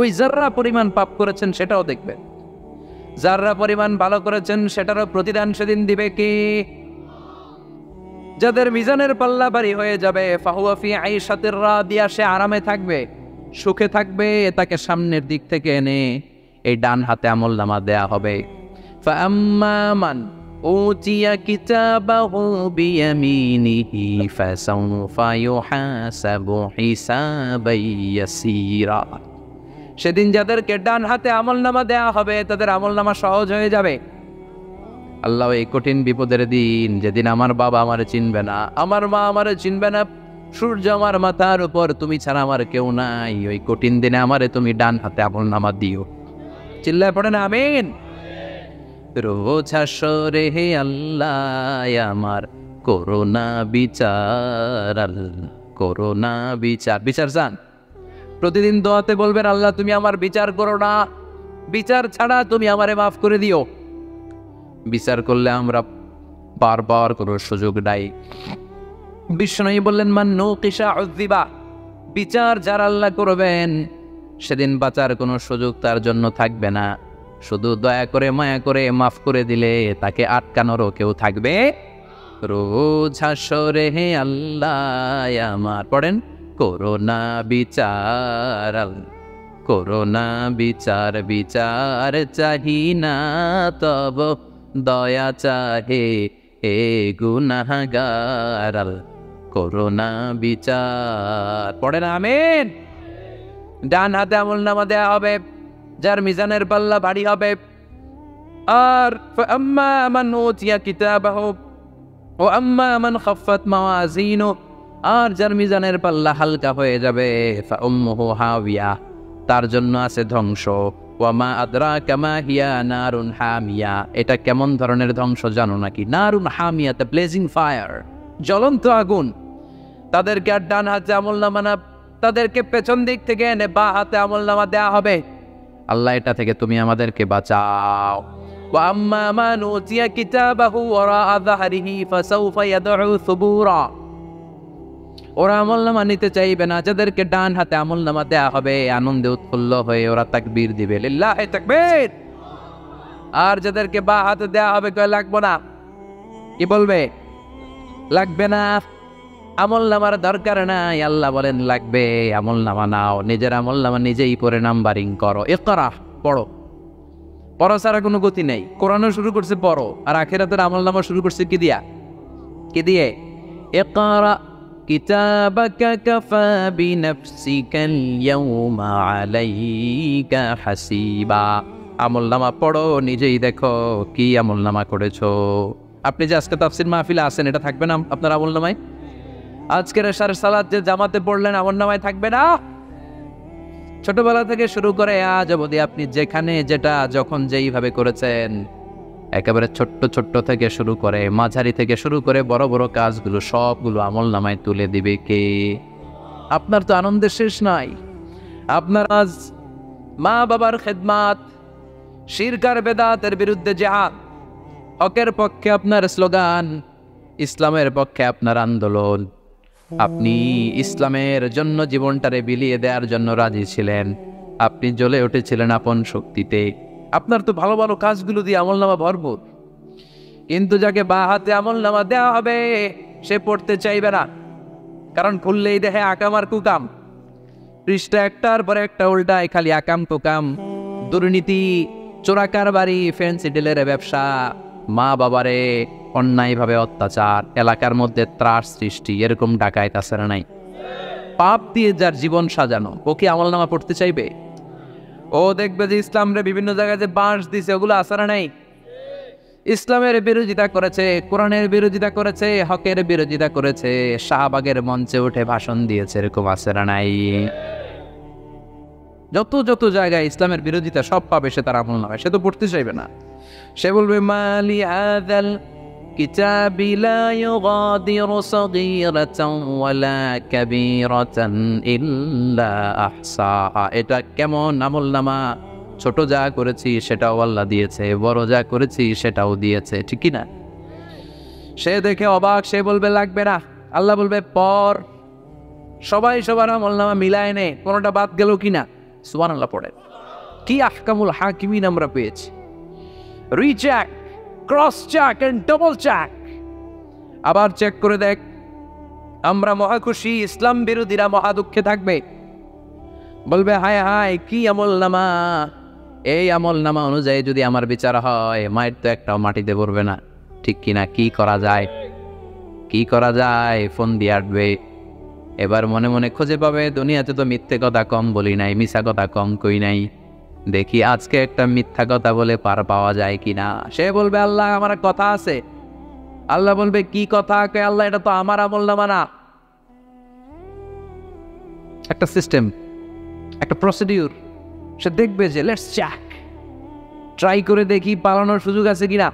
ওই জাররা পরিমাণ পাপ করেছেন সেটাও দেখবেন, জাররা পরিমাণ ভালো করেছেন সেটারও প্রতিদান সেদিন দিবে কে? যাদের মিজানের পাল্লা ভারী হয়ে যাবে, ফাহুয়া ফি আইশাতির রাদিয়া, সে আরামে থাকবে, সুখে থাকবে। তাকে সামনের দিক থেকে এনে এই ডান হাতে আমলনামা দেয়া হবে। ফাআম্মা মান উতিয়া কিতাবাহু বিয়ামিনিহি ফাসাউফা ইউহাসাবু হিসাবান ইয়াসীরা। সেদিন যাদেরকে ডান হাতে আমলনামা দেয়া হবে তাদের আমলনামা সহজ হয়ে যাবে। আল্লাহ এই কঠিন বিপদের দিন, যেদিন আমার বাবা আমারে চিনবে না, আমার মা আমারে চিনবে না, সূর্য আমার মাথার উপর, তুমি ছাড়া আমার কেউ নাই, ওই কঠিন দিনে আমারে তুমি ডান হাতে আমলনামা দিও। চিল্লায় পড়েন আমিন। রোজ হাসরে হে আল্লাহ আমার করোনা বিচার, আল্লাহ করোনা বিচার। বিচার চান? প্রতিদিন দোয়াতে বলবেন আল্লাহ তুমি আমার বিচার করো না, বিচার ছাড়া তুমি আমারে মাফ করে দিও। বিচার করলে আমরা বারবার কোনো সুযোগ নাই। বিষ্ণু বললেন মান নুকিশা উযিবা, বিচার যার আল্লাহ করবেন সেদিন বাঁচার কোনো সুযোগ তার জন্য থাকবে না। শুধু দয়া করে মায়া করে মাফ করে দিলে তাকে আটকানোরও কেউ থাকবে। রোজ হাসরে হে আল্লাহ আমার, পড়েন করোনা বিচার, করোনা বিচার বিচার চাহি না তব দয়া চাহে হে গুনাহগার করোনা বিচার। পড়ে না আমিন। ডান হাতে আমলনামা দেয়া হবে যার মিজানের পাল্লা ভারী হবে। আর ফাম্মা মান উতিয়া কিতাবাহু ওয়া আম্মা মান খাফফাত মাওয়াজিনু, আর যার মিজানের পাল্লা হালকা হয়ে যাবে ফাউম্মুহু হাওিয়া, তার জন্য আছে ধ্বংস। ওয়া মা আদরাকা মা হিয়া নারুন হামিয়া, এটা কেমন ধরনের ধ্বংস জানো নাকি? নারুন হামিয়া, দ্য ব্লেজিং ফায়ার, জ্বলন্ত আগুন। তাদেরকে আর ডান হাতে আমলনামা না, তাদেরকে পেছন দিক থেকে এনে বা হাতে আমলনামা দেয়া হবে। আল্লাহ এটা থেকে তুমি আমাদেরকে বাঁচাও। ওয়া আম্মা মান উতিয়া কিতাবাহু ওয়ারাআ যাহরিহি ফাসাউফা ইয়াদউ সুবুরা, ওরা আমলনামা নিতে চাইবে না। যাদেরকে ডান হাতে আমলনামা দেয়া হবে আনন্দে উৎফুল্ল হয়ে ওরা তাকবীর দিবে, লিল্লাহি তাকবীর। আর যাদেরকে বা হাতে দেয়া হবে কয় লাগবে না, কি বলবে? লাগবে না, আমলনামার দরকার নাই। আল্লাহ বলেন লাগবে, আমলনামা নাও, নিজের আমলনামা নিজেই পড়ে নাম্বারিং করো। ইকরা, পড়ো। পড়ো ছাড়া কোনো গতি নেই। কোরআনও শুরু করছে পড়ো, আর আখিরাতের আমলনামা শুরু করছে কি দিয়া? কি দিয়ে? ইকরা কিতাবাকা কাফা বিনাফসিকাল ইয়াউমা আলাইকা হাসিবা। আমলনামা পড়ো, নিজেই দেখো কি আমলনামা করেছো। আপনি যে আজকে তাফসীর মাহফিলে আছেন, এটা থাকবে না আপনার আমলনামায়? আজকের এশার সালাত যে জামাতে পড়লেন, আমলনামায় থাকবে না? ছোটবেলা থেকে শুরু করে আজ অবধি আপনি যেখানে যেটা যখন যেইভাবে করেছেন, একেবারে ছোট্ট ছোট্ট থেকে শুরু করে মাঝারি থেকে শুরু করে বড় বড় কাজগুলো সবগুলো আমলনামায় তুলে দিবে কে? আপনার তো আনন্দের শেষ নাই। আপনার আজ মা বাবার খেদমাত, শিরক আর বেদাতের বিরুদ্ধে জিহাদ, হকের পক্ষে আপনার স্লোগান, ইসলামের পক্ষে আপনার আন্দোলন। আপনি ইসলামের জন্য জীবনটারে বিলিয়ে দেওয়ার জন্য রাজি ছিলেন। আপনি জ্বলে উঠেছিলেন আপন শক্তিতে। আপনার তো ভালো ভালো কাজগুলো দিয়ে আমলনামা ভরপুর। কিন্তু যাকে বা হাতে আমলনামা দেওয়া হবে সে পড়তে চাইবে না, কারণ খুললেই দেখে আকাম আর কুকাম। পৃষ্ঠা একটার পরে একটা উল্টায় খালি আকাম কুকাম, দুর্নীতি, চোরাকারবারি, ফ্যান্সি ডিলের ব্যবসা, মা বাবারে অন্যায়ভাবে অত্যাচার, এলাকার মধ্যে ত্রাস সৃষ্টি, এরকম ডাকায় তাছাড়া নাই। পাপ দিয়ে যার জীবন সাজানো, ও কি আমলনামা পড়তে চাইবে? ও দেখবে যে ইসলামরে বিভিন্ন জায়গায় যে বাঁশ দিছে, ওগুলো আসারা নাই। ইসলামের বিরোধিতা করেছে, কোরআনের বিরোধিতা করেছে, হকের বিরোধিতা করেছে, শাহবাগের মঞ্চে উঠে ভাষণ দিয়েছে, এরকম আসারা নাই। যত যত জায়গায় ইসলামের বিরোধিতা সব পাবে সে তার আমলনামায়, সে তো পড়তে চাইবে না। সে বলবে মালি হাযাল কিতাবি লা ইউগাদিরু সাগীরাতান ওয়ালা কাবীরাতান ইল্লা আহসাহা। এটা কেমন আমলনামা? ছোট যা করেছি সেটাও আল্লাহ দিয়েছে, বড় যা করেছি সেটাও দিয়েছে, ঠিক কি না? সে দেখে অবাক, সে বলবে লাগবে না। আল্লাহ বলবে পর। সবাই সবার আমলনামা মিলায় নে, কোনোটা বাদ গেল কিনা। সুবহানাল্লাহ পড়ে। কি আহকামুল হাকিমিন আমরা পেয়েছি। Recheck, cross check and double check. আবার চেক করে দেখ। আমরা মহা খুশি, ইসলাম বিরোধীরা মহা দুঃখে থাকবে। বলবে হায় হায় কি আমলনামা, এই আমলনামা অনুযায়ী যদি আমার বিচার হয়, মায়ের তো একটাও মাটিতে পড়বে না, ঠিক কিনা? কি করা যায়? কি করা যায়? ফোন দিয়ে আটবে। এবার মনে মনে খুঁজে পাবে দুনিয়াতে তো মিথ্যে কথা কম বলি নাই, মিছা কথা কম কই নাই, দেখি আজকে একটা মিথ্যা কথা বলে পার পাওয়া যায় কিনা। সে বলবে আল্লাহ আমার কথা আছে। আল্লাহ বলবে কি কথা? আল্লাহ এটা তো আমার আমলনামা না। একটা সিস্টেম, একটা প্রসিডিউর। সে দেখবে যে লেটস চেক, ট্রাই করে দেখি পালানোর সুযোগ আছে কিনা।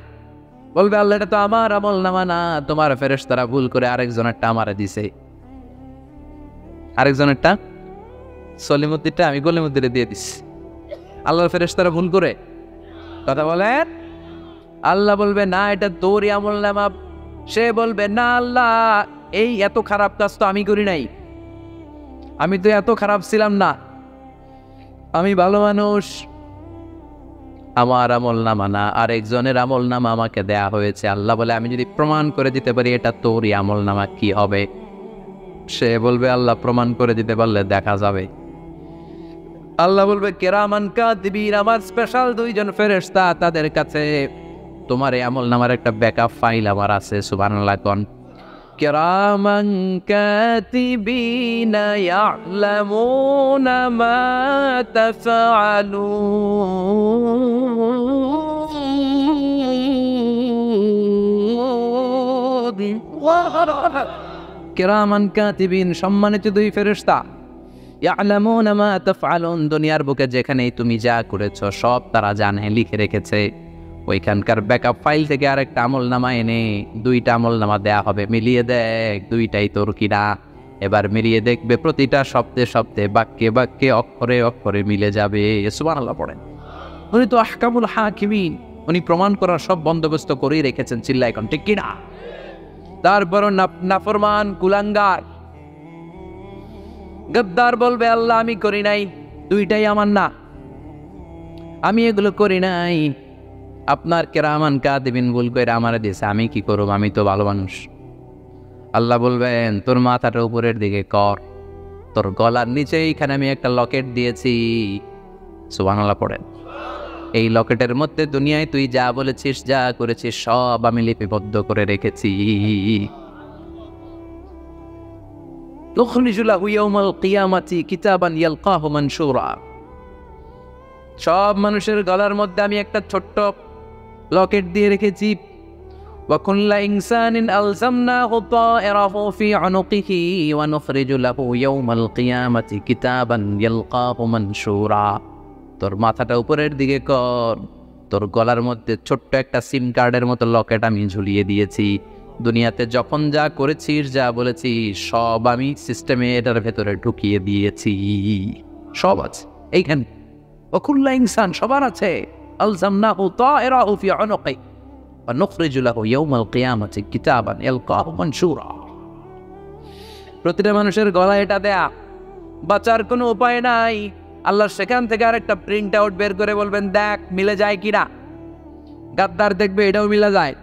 বলবে আল্লাহ এটা তো আমার আমলনামা না, তোমার ফেরেশতারা ভুল করে আরেকজনেরটা আমারে দিছে। আরেকজনেরটা সলিমুদ্দিনটা আমি গলিমুদ্দিনে দিয়ে দিছি। আল্লাহর ফেরেশতারা ভুল করে কথা বলেন। আল্লাহ বলবে না এটা তোরই আমলনামা। সে বলবে না আল্লাহ, এই এত খারাপ কাজ তো আমি করি নাই, আমি তো এত খারাপ ছিলাম না, আমি ভালো মানুষ। আমার আমলনামা না, আরেকজনের আমলনামা আমাকে দেয়া হয়েছে। আল্লাহ বলে আমি যদি প্রমাণ করে দিতে পারি এটা তোরই আমলনামা, কি হবে? সে বলবে আল্লাহ প্রমাণ করে দিতে পারলে দেখা যাবে। আল্লাহ বলবে কিরামান কাতিবিন, আমার স্পেশাল দুইজন ফেরেশতা, তাদের কাছে তোমার এই আমলনামার একটা ব্যাকআপ ফাইল আমার আছে। সুবহানাল্লাহ কোন কিরামান কাতিবিন ইয়ালামুনা মা তাফআলুন। কিরামান কাতিবিন, সম্মানিত দুই ফেরেশতা, ইয়ালামুনা মা তাফআলুন, দুনিয়ার বুকে যেখানেই তুমি যা করেছো সব তারা জানে, লিখে রেখেছে। ওইখানকার ব্যাকআপ ফাইল থেকে আরেকটা আমলনামা এনে দুইটা আমলনামা দেয়া হবে, মিলিয়ে দেখ দুইটাই তোর কিনা। এবার মিলিয়ে দেখবে প্রতিটা শব্দে শব্দে, বাক্যে বাক্যে, অক্ষরে অক্ষরে মিলে যাবে। সুবহানাল্লাহ পড়েন। উনি তো আহকামুল হাকিমিন, উনি প্রমাণ করার সব বন্দোবস্ত করেই রেখেছেন। চিল্লা এখন ঠিক কিনা? তারপরও নাফরমান কুলাঙ্গার গদ্দার বলবে আল্লাহ আমি করি নাই, দুইটাই আমার না, আমি এগুলো করি নাই। আপনার কিরামান কাতিবিন ভুল করে আমারে দিয়েছে, আমি কি করব, আমি তো ভালো মানুষ। আল্লাহ বলবেন তোর মাথাটা উপরের দিকে কর, তোর গলার নিচে এইখানে আমি একটা লকেট দিয়েছি। সুবহানাল্লাহ পড়েন। এই লকেটের মধ্যে দুনিয়ায় তুই যা বলেছিস, যা করেছিস সব আমি লিপিবদ্ধ করে রেখেছি। নুখরিজু লাহু ইয়াওমাল কিয়ামাতি কিতাবান ইয়ালকাহু মানশুরা, সব মানুষের গলার মধ্যে আমি একটা ছোট্ট লকেট দিয়ে রেখেছি। ওয়া কুল্লা ইনসানিন আলজামনাহু তায়রাহু ফি উনুকিহি ওয়া নুখরিজু লাহু ইয়াওমাল কিয়ামাতি কিতাবান ইয়ালকাহু মানশুরা। তোর মাথাটা উপরের দিকে কর, তোর গলার মধ্যে ছোট্ট একটা সিম কার্ডের মতো লকেট আমি ঝুলিয়ে দিয়েছি। দুনিয়াতে যখন যা করেছিস, যা বলেছিস সব আমি সিস্টেমে এটার ভেতরে ঢুকিয়ে দিয়েছি, সব আছে এইখানে। ওয়াকুল্লা ইনসান, সবার আছে। আলজামনাহু তায়রাহু ফি উনুকি ওয়া নুখরিজু লাহু ইয়াওমাল কিয়ামাতি কিতাবান ইয়ালকাহু মানশুরা। প্রতিটা মানুষের গলায় এটা দেয়া, বাঁচার কোনো উপায় নাই। আল্লাহ সেখান থেকে আরেকটা প্রিন্ট আউট বের করে বলবেন দেখ মিলে যায় কিনা। গাদ্দার দেখবে এটাও মিলে যায়,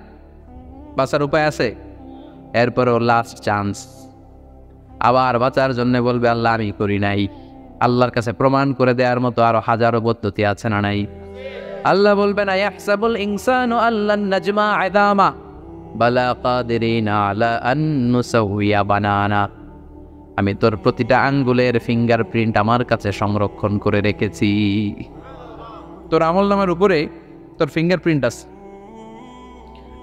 বাঁচার উপায় আছে। এরপরও লাস্ট চান্স, আবার বাঁচার জন্য বলবে আল্লাহ আমি করি নাই। আল্লাহর কাছে প্রমাণ করে দেওয়ার মতো আরো হাজারো পদ্ধতি আছে না নাই? আল্লাহ বলবেন আয়াহসাবুল ইনসানু আল্লান নাজমা ইযামা বালা কাদিরিনা আলা আন নুসাউইয়া বানানা। আমি তোর প্রতিটা আঙ্গুলের ফিঙ্গারপ্রিন্ট আমার কাছে সংরক্ষণ করে রেখেছি। তোর আমলনামার উপরে তোর ফিঙ্গারপ্রিন্ট আছে,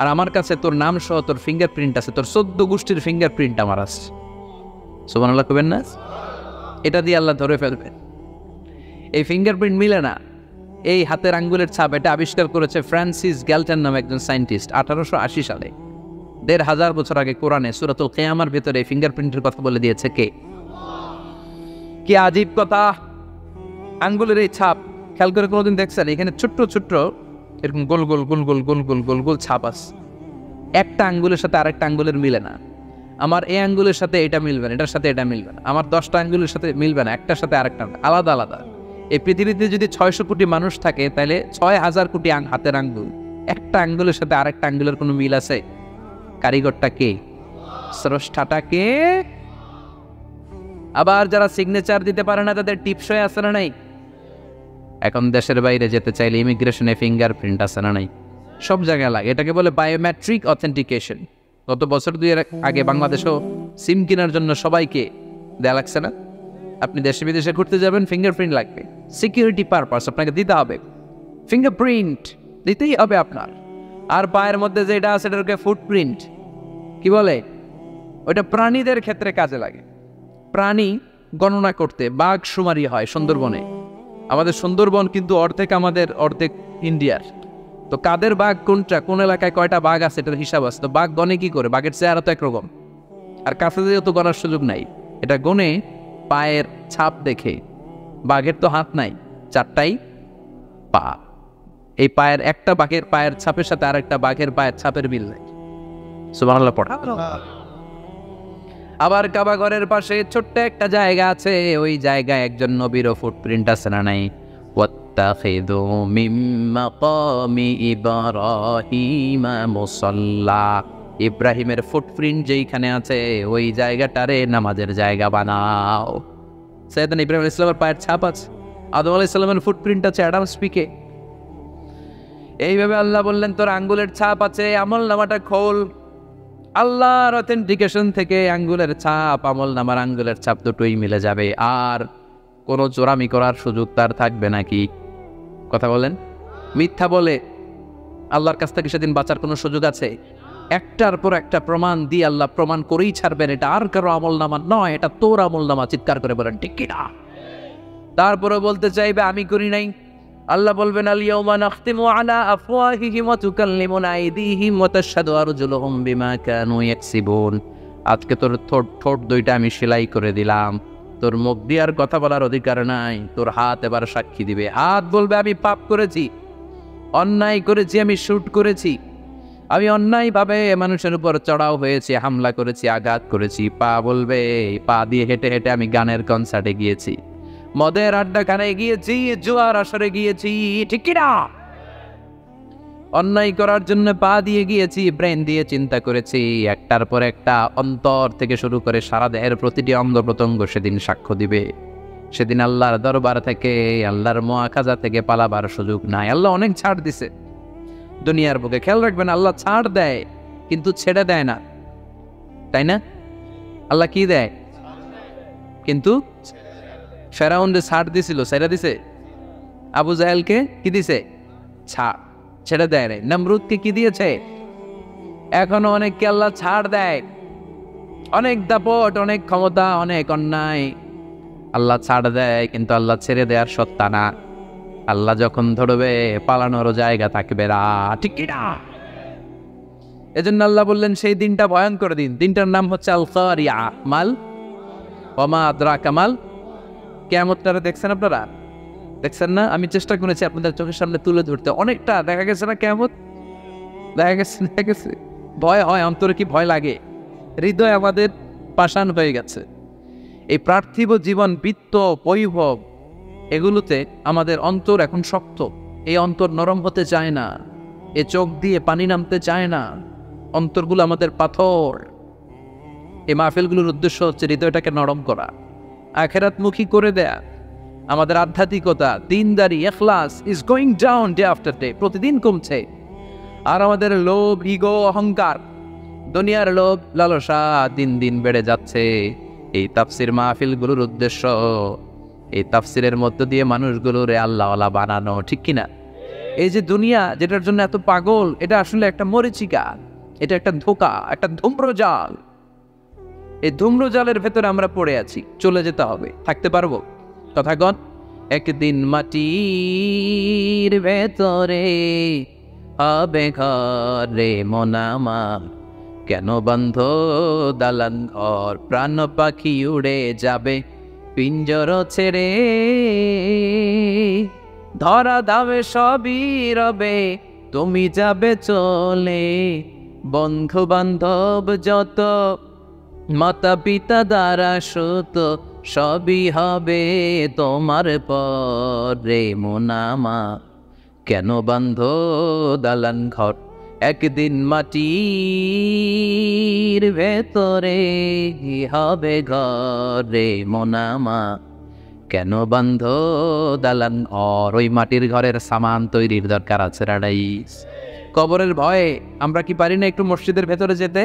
আর আমার কাছে তোর নাম সহ তোর ফিঙ্গারপ্রিন্ট আছে, তোর 14 গোষ্ঠীর ফিঙ্গারপ্রিন্ট আমার আছে। সুবহানাল্লাহ কবেন না? এটা দিয়ে আল্লাহ ধরে ফেলবেন। এই ফিঙ্গারপ্রিন্ট মিলে না, এই হাতের আঙ্গুলের ছাপ, এটা আবিষ্কার করেছে ফ্রান্সিস গ্যালটন নামে একজন সায়েন্টিস্ট 1880 সালে। 1500 বছর আগে কোরআনে সূরাতুল কিয়ামার ভিতরে ফিঙ্গারপ্রিন্টের কথা বলে দিয়েছে কে? কি আজীব কথা! আঙ্গুলের এই ছাপ খেয়াল করে কোনোদিন দেখছেন? এখানে ছোট্ট ছোট্ট এরকম গোল গোল গোল গোল গোল গোল গোল গোল ছাপ আছে, একটা আঙ্গুলের সাথে আরেকটা আঙ্গুলের মিলে না। আমার এই আঙ্গুলের সাথে এটা মিলবে না, এটার সাথে এটা মিলবে না, আমার 10টা আঙ্গুলের সাথে মিলবে না, একটার সাথে আরেকটা আলাদা আলাদা। এই পৃথিবীতে যদি 600 কোটি মানুষ থাকে তাহলে 6000 কোটি হাতের আঙ্গুল, একটা আঙ্গুলের সাথে আরেকটা আঙ্গুলের কোনো মিল আছে? কারিগরটা কে? স্রষ্টাটা কে? আবার যারা সিগনেচার দিতে পারে না তাদের টিপসই আছে না নাই? এখন দেশের বাইরে যেতে চাইলে ইমিগ্রেশনে ফিঙ্গারপ্রিন্ট আছে না নাই? সব জায়গায় লাগে, এটাকে বলে বায়োমেট্রিক অথেন্টিকেশন। গত বছর 2 আগে বাংলাদেশও সিম কেনার জন্য সবাইকে দেয়া লাগছে না? আপনি দেশে বিদেশে ঘুরতে যাবেন, ফিঙ্গারপ্রিন্ট লাগবে, সিকিউরিটি পারপাস আপনাকে দিতে হবে, ফিঙ্গারপ্রিন্ট দিতেই হবে আপনার। আর পায়ের মধ্যে যেটা আছে এটাকে ফুটপ্রিন্ট কি বলে, ওইটা প্রাণীদের ক্ষেত্রে কাজে লাগে। প্রাণী গণনা করতে বাঘ শুমারি হয় সুন্দরবনে। আমাদের সুন্দরবন কিন্তু অর্ধেক আমাদের, অর্ধেক ইন্ডিয়ার। তো কাদের বাঘ কোনটা, কোন এলাকায় কয়টা বাঘ আছে এটার হিসাব আছে। তো বাঘ গনে কি করে? বাঘের চেহারা তো একরকম, আর কাছে যেহেতু গণার সুযোগ নাই, এটা গনে পায়ের ছাপ দেখে। বাঘের তো হাত নাই, 4টাই পা। এই পায়ের একটা বাঘের পায়ের ছাপের সাথে আরেকটা বাঘের পায়ের ছাপের মিল নাই। সুবহানাল্লাহ পড়া। আবার কাবা ঘরের পাশে ছোট্ট একটা জায়গা আছে, ওই জায়গায় একজন নবীরও ফুটপ্রিন্ট আছে না নাই? ওয়াত্তাখিযু মিন মাকামি ইব্রাহিমা মুসাল্লা। ইব্রাহিমের ফুটপ্রিন্ট যেইখানে আছে ওই জায়গাটারে নামাজের জায়গা বানাও। সাইয়েদনা ইব্রাহিম আলাইহিস সালামের পায়ের ছাপ আছে। আদম আলাইহিস সালামের ফুটপ্রিন্ট আছে অ্যাডামস পিকে। এইভাবে আল্লাহ বললেন তোর আঙ্গুলের ছাপ আছে, আমল নামাটা খোল। আল্লাহর অথেন্টিকেশন থেকে আঙ্গুলের ছাপ, আমল নামার আঙ্গুলের ছাপ দুটোই মিলে যাবে, আর কোনো চোরামি করার সুযোগ তার থাকবে নাকি? কথা বলেন। মিথ্যা বলে আল্লাহর কাছ থেকে সেদিন বাঁচার কোনো সুযোগ আছে? একটার পর একটা প্রমাণ দিয়ে আল্লাহ প্রমাণ করেই ছাড়বেন, এটা আর কারো আমল নামা নয়, এটা তোর আমল নামা। চিৎকার করে বলেন ঠিক কিনা? তারপরে বলতে চাইবে আমি করি নাই। আল্লাহ বলবেন আল-ইয়াওমা নাখতিমু আলা আফওয়াহিহিম ওয়া তুকাল্লিমুনা আইদিহিম ওয়া তাশহাদু আরজুলুহুম বিমা কানু ইয়াকসিবুন। আজকে তোর ঠোঁট দুইটা আমি সেলাই করে দিলাম, তোর মুখ দিয়ে আর কথা বলার অধিকার নাই, তোর হাত এবার সাক্ষী দিবে। হাত বলবে আমি পাপ করেছি, অন্যায় করেছি, আমি শুট করেছি, আমি অন্যায়ভাবে মানুষের উপর চড়াও হয়েছি, হামলা করেছি, আঘাত করেছি। পা বলবে, পা দিয়ে হেঁটে হেঁটে আমি গানের কনসার্টে গিয়েছি, মদের আড্ডাখানে গিয়েছি, জুয়ার আসরে গিয়েছি, ঠিক কিনা? অন্যায় করার জন্য পা দিয়ে গিয়েছি, ব্রেন দিয়ে চিন্তা করেছি। একটার পর একটা অন্তর থেকে শুরু করে সারা দেহের প্রতিটি অঙ্গ প্রত্যঙ্গ সেদিন সাক্ষ্য দিবে। সেদিন আল্লাহর দরবার থেকে, আল্লাহর মুআখাজা থেকে পালাবার সুযোগ নাই। আল্লাহ অনেক ছাড় দিছে দুনিয়ার বুকে। খেয়াল রাখবেন, আল্লাহ ছাড় দেয় কিন্তু ছেড়ে দেয় না, তাই না? আল্লাহ কি দেয়? কিন্তু ফেরাউনরে ছাড় দিছিল, ছেড়ে দিছে। আবু জাহেলকে কি দিছে? ছাড়, ছেড়ে দেয় নাই। নমরুদকে কি দিয়েছে? এখনো অনেককে আল্লাহ ছাড় দেয়। অনেক দাপট, অনেক ক্ষমতা, অনেক অন্যায় আল্লাহ ছাড় দেয়, কিন্তু আল্লাহ ছেড়ে দেওয়ার সত্তা না। আল্লাহ যখন ধরবে পালানোর জায়গা থাকবে না, ঠিক কিনা? এজন্য আল্লাহ বললেন সেই দিনটা ভয়ঙ্কর দিন। দিনটার নাম হচ্ছে আল কারিয়া। মাল ওয়ামা আদরাকা মাল। কিয়ামতটা দেখছেন আপনারা? দেখছেন না? আমি চেষ্টা করেছি আপনাদের চোখের সামনে তুলে ধরতে। অনেকটা দেখা গেছে না কিয়ামত? দেখা গেছে। ভয় হয়, অন্তরে কি ভয় লাগে? হৃদয় আমাদের পাষাণ হয়ে গেছে। এই পার্থিব জীবন, বিত্ত, বৈভব, এগুলোতে আমাদের অন্তর এখন শক্ত। এই অন্তর নরম হতে চায় না, এ চোখ দিয়ে পানি নামতে চায় না, অন্তরগুলো আমাদের পাথর। এই মাহফিলগুলোর উদ্দেশ্য হচ্ছে হৃদয়টাকে নরম করা, আখিরাতমুখী করে দেয়া। আমাদের আধ্যাত্মিকতা, দিনদারি, ইখলাস is going down day after day, প্রতিদিন কমছে। আর আমাদের লোভ, ইগো, অহংকার, দুনিয়ার লোভ, লালসা দিন দিন বেড়ে যাচ্ছে। এই তাফসির মাহফিলগুলোর উদ্দেশ্য এই তাফসিরের মধ্য দিয়ে মানুষগুলোরে আল্লাহওয়ালা বানানো, ঠিক কিনা? এই যে দুনিয়া যেটার জন্য এত পাগল, এটা আসলে একটা মরিচিকা, এটা একটা ধোঁকা, একটা ধূম্রজাল। এই ধূম্রজালের ভেতরে আমরা পড়ে আছি, চলে যেতে হবে। থাকতে পারবো? কথাগণ, একদিন মাটির ভেতরে হবে ঘরে মন আমার, কেন বন্ধ দালান ঘর, প্রাণ পাখি উড়ে যাবে পিঞ্জর ছেড়ে, ধরা দাবে সবই রবে তুমি যাবে চলে, বন্ধু বান্ধব যত, মাতা পিতা দ্বারা সুত, সবই হবে তোমার পরে মন আমার, কেন বন্ধ দালান ঘর, একদিন মাটির ভেতরে হবে ঘরে মন আমার, কেন বন্ধ দালান ঘর। ওই মাটির ঘরের সামান তৈরির দরকার আছে রাডাই। কবরের ভয়ে আমরা কি পারি না একটু মসজিদের ভেতরে যেতে?